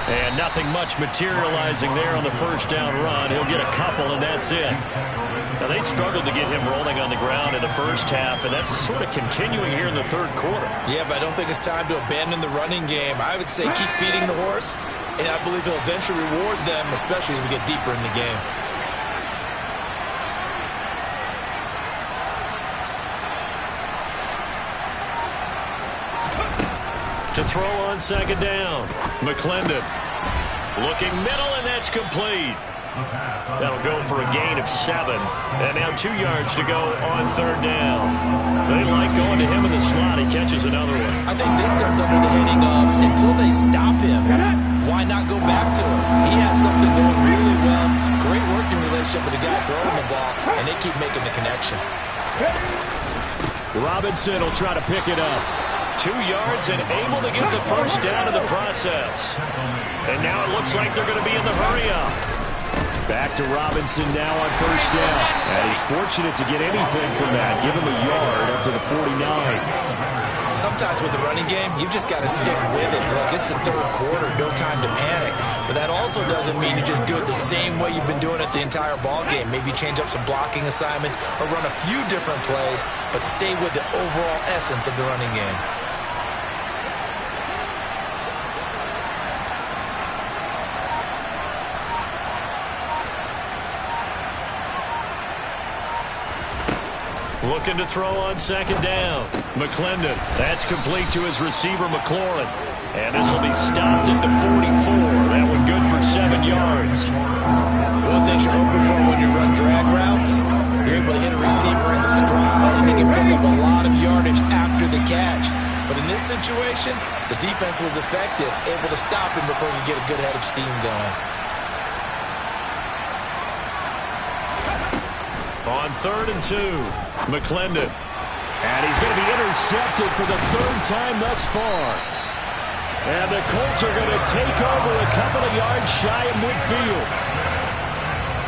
And nothing much materializing there on the first down run. He'll get a couple, and that's it. Now, they struggled to get him rolling on the ground in the first half, and that's sort of continuing here in the third quarter. Yeah, but I don't think it's time to abandon the running game. I would say keep feeding the horse, and I believe he'll eventually reward them, especially as we get deeper in the game. To throw on second down, McClendon looking middle, and that's complete. That'll go for a gain of 7. And now 2 yards to go on third down. They like going to him in the slot. He catches another one. I think this comes under the heading of until they stop him, why not go back to him? He has something going really well. Great working relationship with the guy throwing the ball, and they keep making the connection. Robinson will try to pick it up. 2 yards and able to get the first down in the process. And now it looks like they're going to be in the hurry-up. Back to Robinson now on first down. And he's fortunate to get anything from that. Give him a yard up to the 49. Sometimes with the running game, you've just got to stick with it. Look, it's the third quarter, no time to panic. But that also doesn't mean you just do it the same way you've been doing it the entire ball game. Maybe change up some blocking assignments or run a few different plays, but stay with the overall essence of the running game. Looking to throw on second down. McClendon. That's complete to his receiver, McLaurin. And this will be stopped at the 44. That one good for 7 yards. One thing you're hoping for when you run drag routes, you're able to hit a receiver in stride, and they can pick up a lot of yardage after the catch. But in this situation, the defense was effective, able to stop him before you get a good head of steam going. On 3rd and 2, McClendon. And he's going to be intercepted for the 3rd time thus far. And the Colts are going to take over a couple of yards shy of midfield.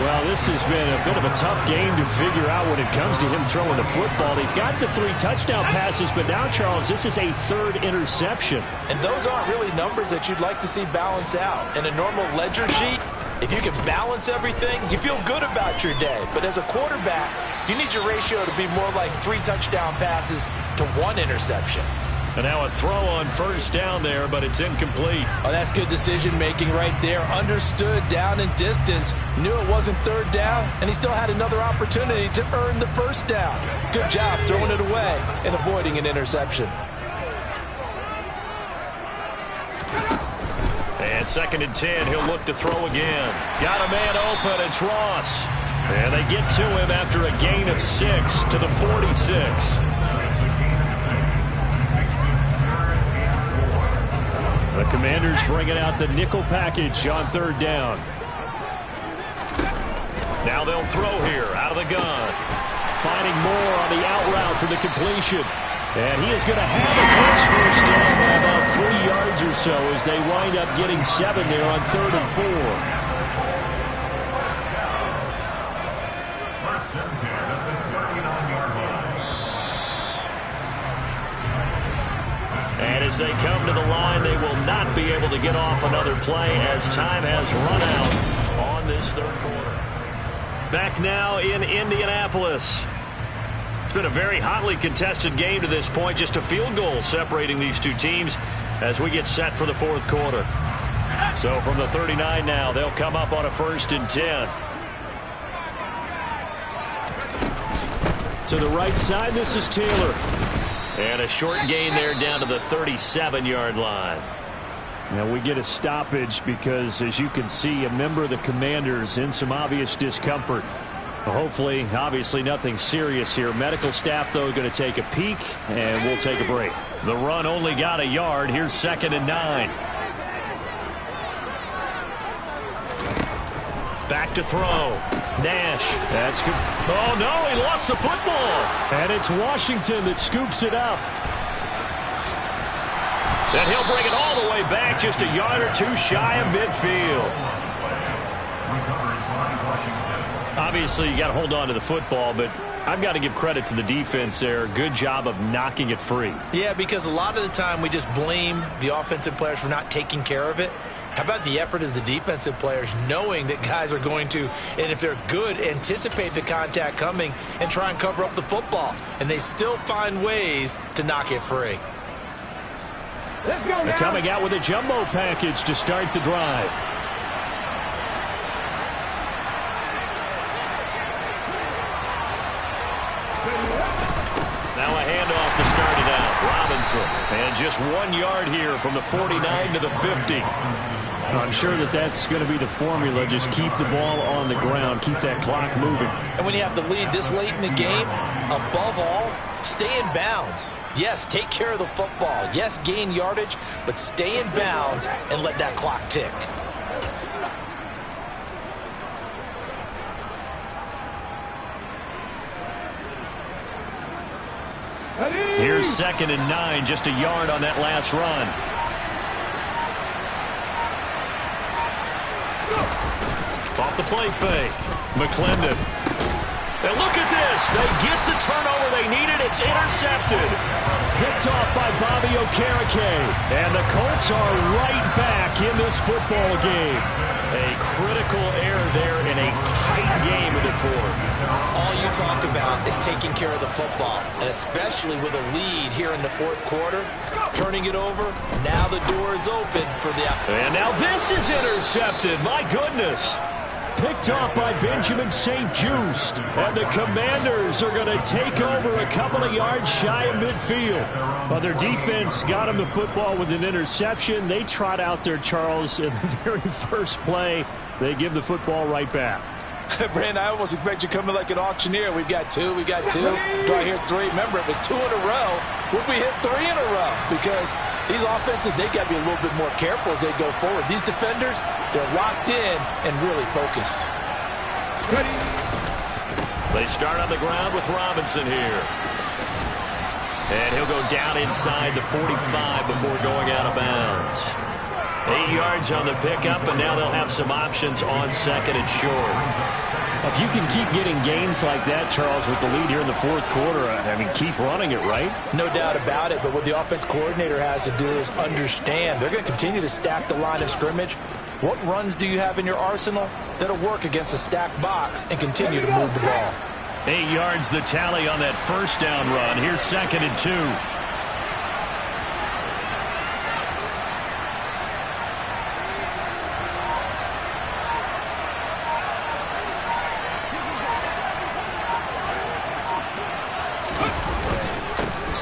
Well, this has been a bit of a tough game to figure out when it comes to him throwing the football. He's got the 3 touchdown passes, but now, Charles, this is a 3rd interception. And those aren't really numbers that you'd like to see balance out. In a normal ledger sheet, if you can balance everything, you feel good about your day. But as a quarterback, you need your ratio to be more like 3 touchdown passes to 1 interception. And now a throw on first down there, but it's incomplete. Oh, that's good decision-making right there. Understood down and distance. Knew it wasn't 3rd down, and he still had another opportunity to earn the first down. Good job throwing it away and avoiding an interception. And 2nd and 10, he'll look to throw again. Got a man open, it's Ross. And they get to him after a gain of 6 to the 46. The Commanders bringing out the nickel package on 3rd down. Now they'll throw here out of the gun. Finding more on the out route for the completion. And he is going to have a close first down by about 3 yards or so as they wind up getting 7 there on 3rd and 4. as they come to the line. They will not be able to get off another play as time has run out on this third quarter. Back now in Indianapolis. It's been a very hotly contested game to this point. Just a field goal separating these two teams as we get set for the fourth quarter. So from the 39 now, they'll come up on a 1st and 10. To the right side, this is Taylor. And a short gain there down to the 37-yard line. Now we get a stoppage because, as you can see, a member of the Commanders in some obvious discomfort. Hopefully, obviously nothing serious here. Medical staff, though, going to take a peek, and we'll take a break. The run only got a yard. Here's 2nd and 9. Back to throw. Nash. That's good. Oh, no, he lost the football. And it's Washington that scoops it up. And he'll bring it all the way back, just a yard or two shy of midfield. Obviously, you got to hold on to the football, but I've got to give credit to the defense there. Good job of knocking it free. Yeah, because a lot of the time we just blame the offensive players for not taking care of it. How about the effort of the defensive players knowing that guys are going to, and if they're good, anticipate the contact coming and try and cover up the football. And they still find ways to knock it free. They're coming out with a jumbo package to start the drive. Now a handoff to start it out. Robinson. And just 1 yard here from the 49 to the 50. I'm sure that that's going to be the formula. Just keep the ball on the ground. Keep that clock moving. And when you have the lead this late in the game, above all, stay in bounds. Yes, take care of the football. Yes, gain yardage, but stay in bounds and let that clock tick. Here's 2nd and 9, just a yard on that last run. Off the play fake. McClendon. And look at this. They get the turnover they needed. It's intercepted. Picked off by Bobby Okereke. And the Colts are right back in this football game. A critical error there in a tight game of the fourth. All you talk about is taking care of the football, and especially with a lead here in the fourth quarter, turning it over, now the door is open for the... And now this is intercepted. My goodness. Picked off by Benjamin St. Juste. And the Commanders are going to take over a couple of yards shy of midfield. But their defense got them the football with an interception. They trot out there, Charles, in the very first play. They give the football right back. Brandon, I almost expect you coming like an auctioneer. We've got two. Do I hear three? Remember, it was 2 in a row. Would we hit 3 in a row? Because these offenses, they got to be a little bit more careful as they go forward. These defenders, they're locked in and really focused. They start on the ground with Robinson here. And he'll go down inside the 45 before going out of bounds. 8 yards on the pickup, and now they'll have some options on 2nd and short. If you can keep getting gains like that, Charles, with the lead here in the fourth quarter, I mean, keep running it, right? No doubt about it, but what the offense coordinator has to do is understand. They're going to continue to stack the line of scrimmage. What runs do you have in your arsenal that'll work against a stacked box and continue to move the ball? 8 yards the tally on that first down run. Here's 2nd and 2.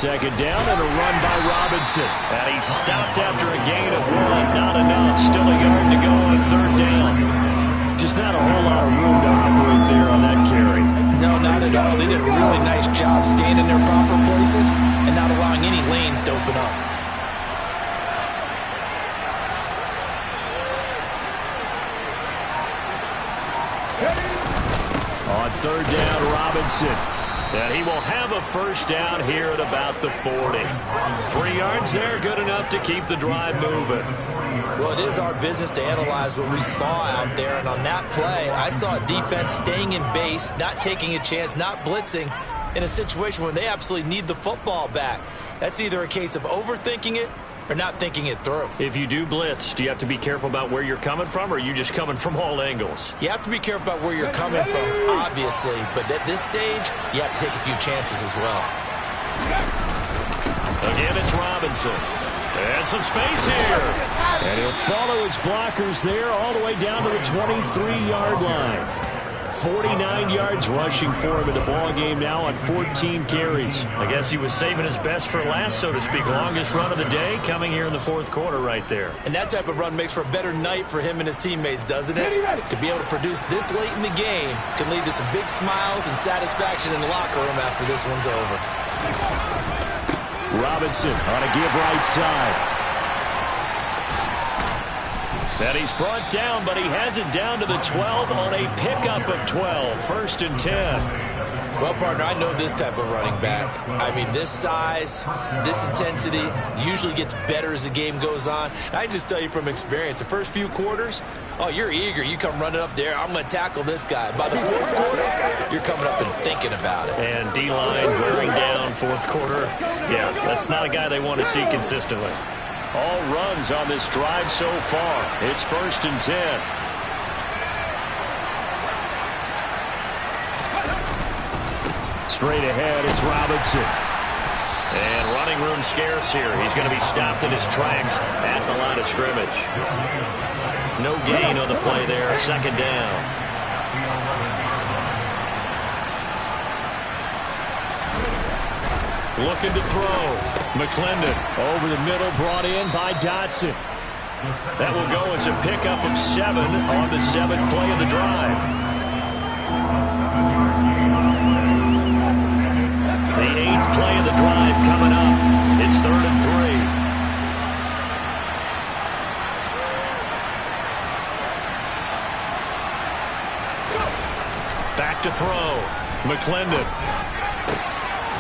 Second down and a run by Robinson. And he stopped after a gain of 1. Not enough. Still a yard to go on 3rd down. Just not a whole lot of room to operate there on that carry. No, not at all. They did a really nice job staying in their proper places and not allowing any lanes to open up. On 3rd down, Robinson. And he will have a first down here at about the 40. 3 yards there, good enough to keep the drive moving. Well, it is our business to analyze what we saw out there. And on that play, I saw a defense staying in base, not taking a chance, not blitzing in a situation where they absolutely need the football back. That's either a case of overthinking it or not thinking it through. If you do blitz, do you have to be careful about where you're coming from, or are you just coming from all angles? You have to be careful about where you're coming from, obviously, but at this stage, you have to take a few chances as well. Again, it's Robinson. And some space here. And he'll follow his blockers there all the way down to the 23-yard line. 49 yards rushing for him in the ball game now on 14 carries. I guess he was saving his best for last, so to speak. Longest run of the day coming here in the fourth quarter right there. And that type of run makes for a better night for him and his teammates, doesn't it? To be able to produce this late in the game can lead to some big smiles and satisfaction in the locker room after this one's over. Robinson on a give right side. And he's brought down, but he has it down to the 12 on a pickup of 12. 1st and 10. Well, partner, I know this type of running back. I mean, this size, this intensity usually gets better as the game goes on. I can just tell you from experience, the first few quarters, oh, you're eager. You come running up there, I'm going to tackle this guy. By the fourth quarter, you're coming up and thinking about it. And D-line wearing down fourth quarter. Yeah, that's not a guy they want to see consistently. All runs on this drive so far. It's 1st and 10. Straight ahead, it's Robinson. And running room scarce here. He's going to be stopped in his tracks at the line of scrimmage. No gain on the play there. 2nd down. Looking to throw. McClendon over the middle, brought in by Dotson. That will go as a pickup of 7 on the 7th play of the drive. The 8th play of the drive coming up. It's 3rd and 3. Back to throw. McClendon.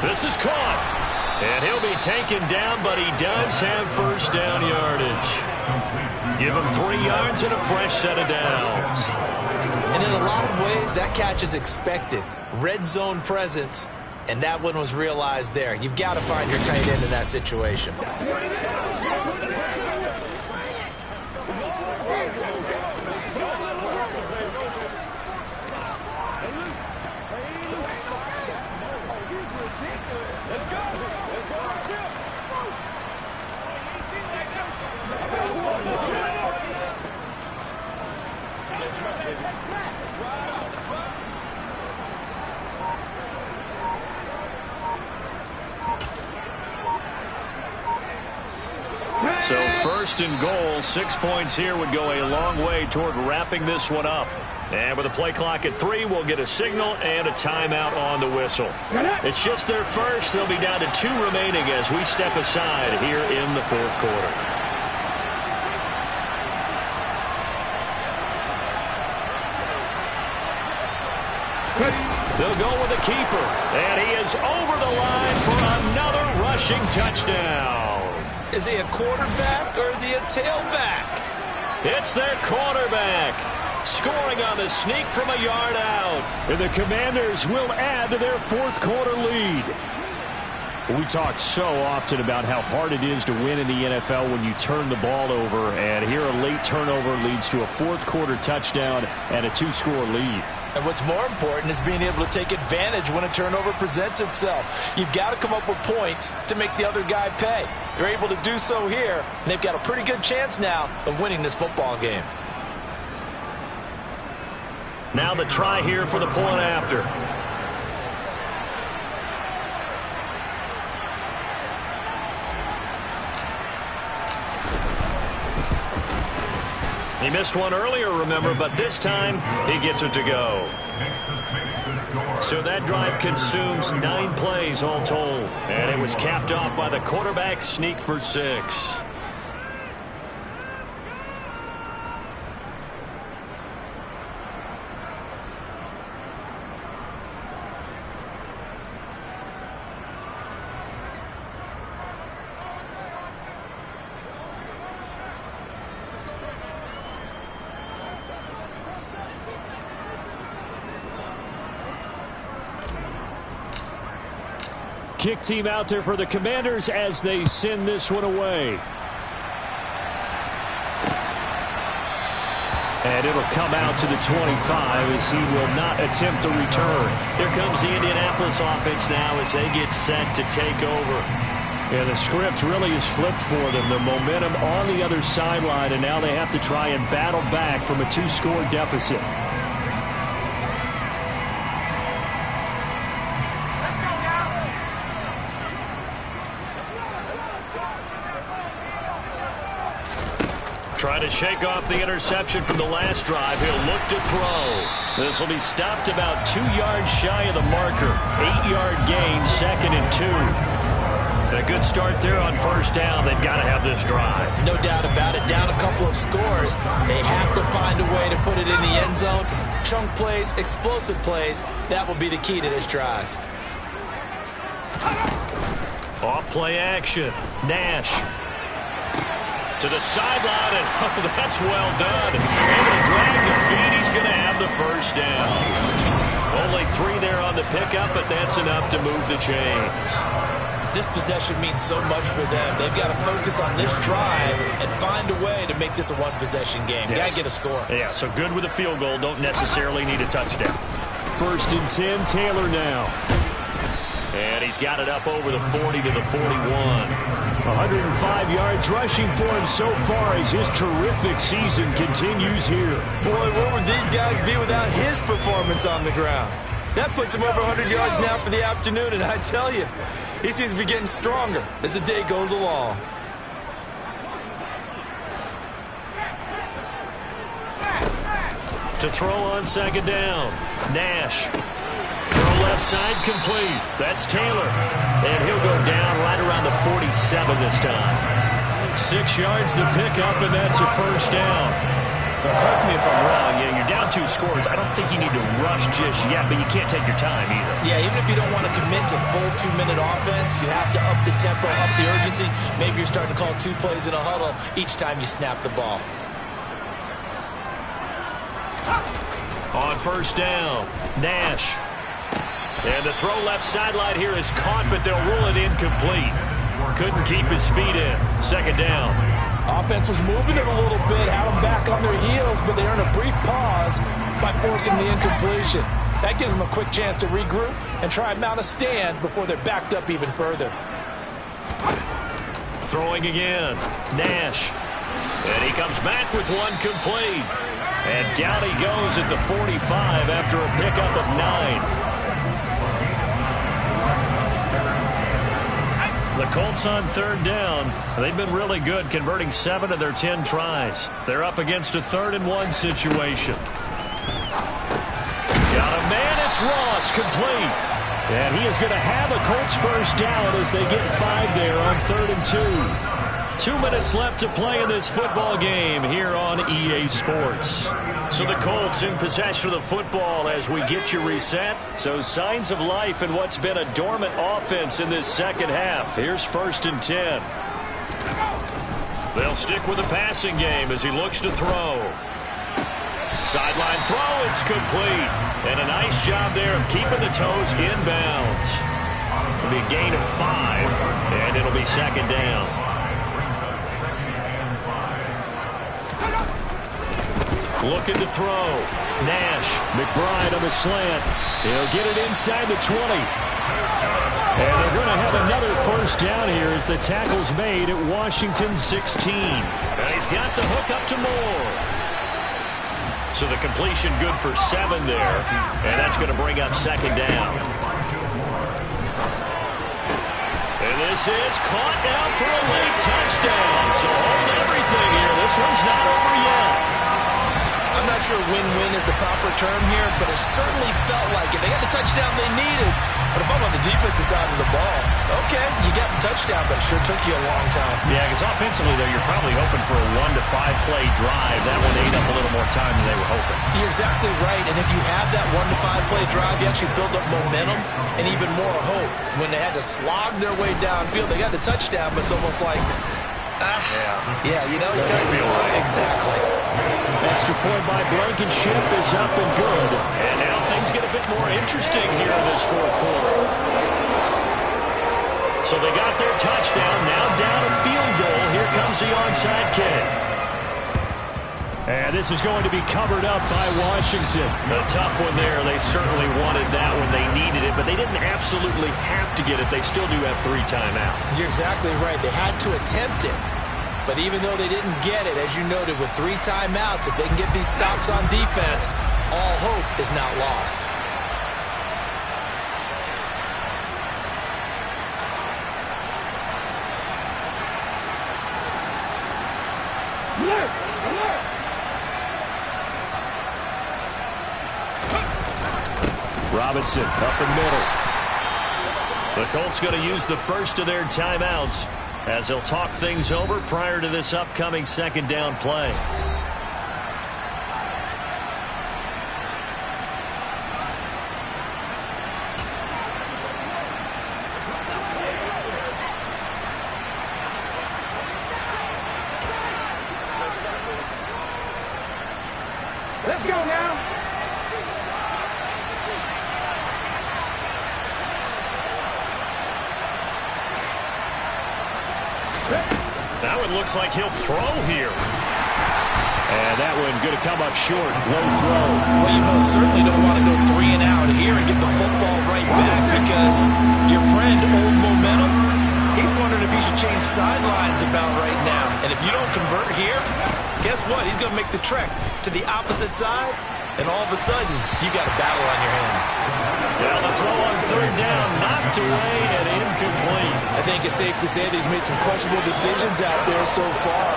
This is caught. And he'll be taken down, but he does have 1st down yardage. Give him 3 yards and a fresh set of downs. And in a lot of ways, that catch is expected. Red zone presence, and that one was realized there. You've got to find your tight end in that situation. So 1st and goal, 6 points here would go a long way toward wrapping this one up. And with a play clock at 3, we'll get a signal and a timeout on the whistle. It's just their first. They'll be down to 2 remaining as we step aside here in the 4th quarter. They'll go with the keeper. And he is over the line for another rushing touchdown. Is he a quarterback or is he a tailback? It's their quarterback. Scoring on the sneak from a yard out. And the Commanders will add to their 4th quarter lead. We talk so often about how hard it is to win in the NFL when you turn the ball over. And here a late turnover leads to a 4th quarter touchdown and a 2-score lead. And what's more important is being able to take advantage when a turnover presents itself. You've got to come up with points to make the other guy pay. They're able to do so here, and they've got a pretty good chance now of winning this football game. Now the try here for the point after. He missed one earlier, remember, but this time he gets it to go. So that drive consumes 9 plays all told. And it was capped off by the quarterback sneak for 6. Kick team out there for the Commanders as they send this one away. And it'll come out to the 25 as he will not attempt to return. Here comes the Indianapolis offense now as they get set to take over. Yeah, the script really is flipped for them. The momentum on the other sideline, and now they have to try and battle back from a 2-score deficit. Trying to shake off the interception from the last drive. He'll look to throw. This will be stopped about 2 yards shy of the marker. 8-yard gain, 2nd and 2. And a good start there on first down. They've got to have this drive. No doubt about it. Down a couple of scores. They have to find a way to put it in the end zone. Chunk plays, explosive plays. That will be the key to this drive. Off play action. Nash. To the sideline, and oh, that's well done. Able to drag the feet. He's going to have the first down. Only 3 there on the pickup, but that's enough to move the chains. This possession means so much for them. They've got to focus on this drive and find a way to make this a one-possession game. Yes. Got to get a score. Yeah, so good with a field goal. Don't necessarily need a touchdown. 1st and 10, Taylor now. And he's got it up over the 40 to the 41. 105 yards rushing for him so far as his terrific season continues here. Boy, where would these guys be without his performance on the ground? That puts him over 100 yards now for the afternoon, and I tell you, he seems to be getting stronger as the day goes along. To throw on 2nd down, Nash. Throw left side complete. That's Taylor. And he'll go down right around the 47 this time. 6 yards to pick up, and that's a first down. Well, correct me if I'm wrong. Yeah, you're down 2 scores. I don't think you need to rush just yet, but you can't take your time either. Yeah, even if you don't want to commit to full 2-minute offense, you have to up the tempo, up the urgency. Maybe you're starting to call 2 plays in a huddle each time you snap the ball. On first down, Nash. And the throw left sideline here is caught, but they'll rule it incomplete. Couldn't keep his feet in. 2nd down. Offense was moving it a little bit, had them back on their heels, but they earned a brief pause by forcing the incompletion. That gives them a quick chance to regroup and try and mount a stand before they're backed up even further. Throwing again, Nash. And he comes back with one complete. And down he goes at the 45 after a pickup of 9. The Colts on 3rd down. They've been really good, converting 7 of their 10 tries. They're up against a 3rd and 1 situation. Got a man, it's Ross, complete. And he is going to have a Colts first down as they get 5 there on 3rd and 2. 2 minutes left to play in this football game here on EA Sports. So the Colts in possession of the football as we get you reset. So signs of life in what's been a dormant offense in this second half. Here's 1st and 10. They'll stick with the passing game as he looks to throw. Sideline throw, it's complete. And a nice job there of keeping the toes inbounds. It'll be a gain of 5, and it'll be 2nd down. Looking to throw. Nash. McBride on the slant. He'll get it inside the 20. And they're going to have another first down here as the tackle's made at Washington 16. And he's got the hook up to Moore. So the completion good for 7 there. And that's going to bring up 2nd down. And this is caught now for a late touchdown. So hold everything here. This one's not over yet. I'm not sure win-win is the proper term here, but it certainly felt like it. They got the touchdown they needed, but if I'm on the defensive side of the ball, okay, you got the touchdown, but it sure took you a long time. Yeah, because offensively, though, you're probably hoping for a 1 to 5 play drive. That one ate up a little more time than they were hoping. You're exactly right, and if you have that 1 to 5 play drive, you actually build up momentum and even more hope. When they had to slog their way downfield, they got the touchdown, but it's almost like, yeah, you know, doesn't feel right. Exactly. Extra point by Blankenship is up and good. And now things get a bit more interesting here in this 4th quarter. So they got their touchdown, now down a field goal. Here comes the onside kick. And this is going to be covered up by Washington. A tough one there. They certainly wanted that when they needed it, but they didn't absolutely have to get it. They still do have 3 timeouts. You're exactly right. They had to attempt it. But even though they didn't get it, as you noted, with 3 timeouts, if they can get these stops on defense, all hope is not lost. Robinson up the middle. The Colts going to use the first of their timeouts as they'll talk things over prior to this upcoming second down play. Let's go now. Now it looks like he'll throw here. And that one going to come up short. Low throw. Well, you most certainly don't want to go 3 and out here and get the football right back because your friend, Old Momentum, he's wondering if he should change sidelines about right now. And if you don't convert here, guess what? He's going to make the trek to the opposite side, and all of a sudden, you got a battle on your hands. Yeah, the throw on 3rd down, knocked away and incomplete. I think it's safe to say that he's made some questionable decisions out there so far.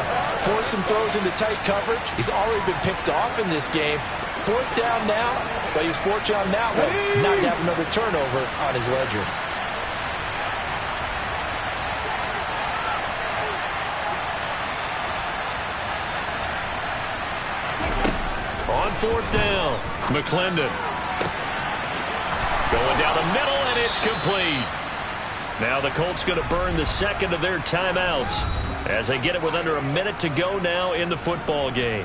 Forced some throws into tight coverage. He's already been picked off in this game. 4th down now, but he was fortunate on that one not to have another turnover on his ledger. On 4th down, McClendon. Going down the middle, and it's complete. Now the Colts going to burn the second of their timeouts as they get it with under a minute to go now in the football game.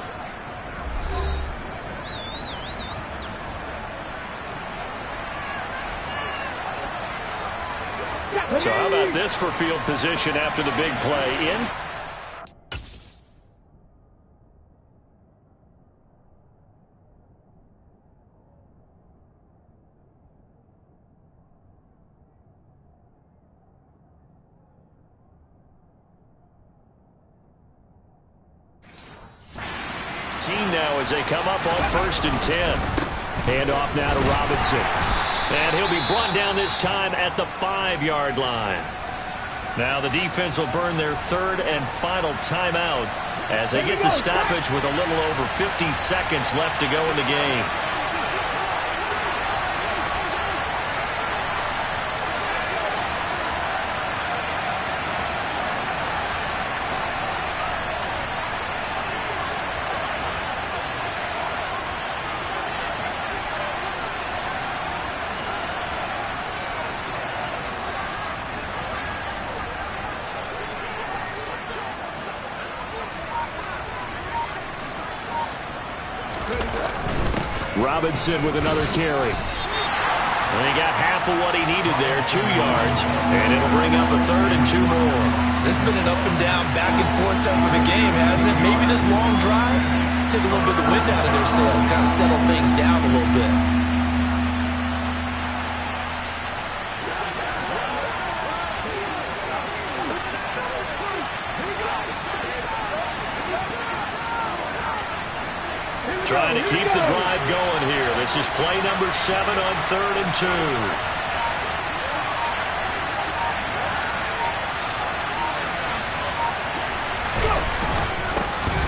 So how about this for field position after the big play? In. Now as they come up on 1st and 10. Hand off now to Robinson. And he'll be brought down this time at the 5-yard line. Now the defense will burn their 3rd and final timeout as they get the stoppage with a little over 50 seconds left to go in the game. Robinson with another carry. And he got half of what he needed there, 2 yards, and it'll bring up a 3rd and 2 more. This has been an up and down, back and forth type of a game, hasn't it? Maybe this long drive take a little bit of the wind out of their sails, kind of settle things down a little bit. Trying to keep the drive going here. This is play number 7 on 3rd and 2.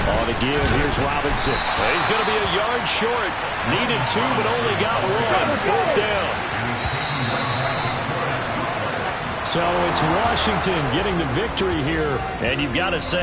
On the give, here's Robinson. He's going to be a yard short. Needed 2, but only got 1. 4th down. So it's Washington getting the victory here. And you've got to say,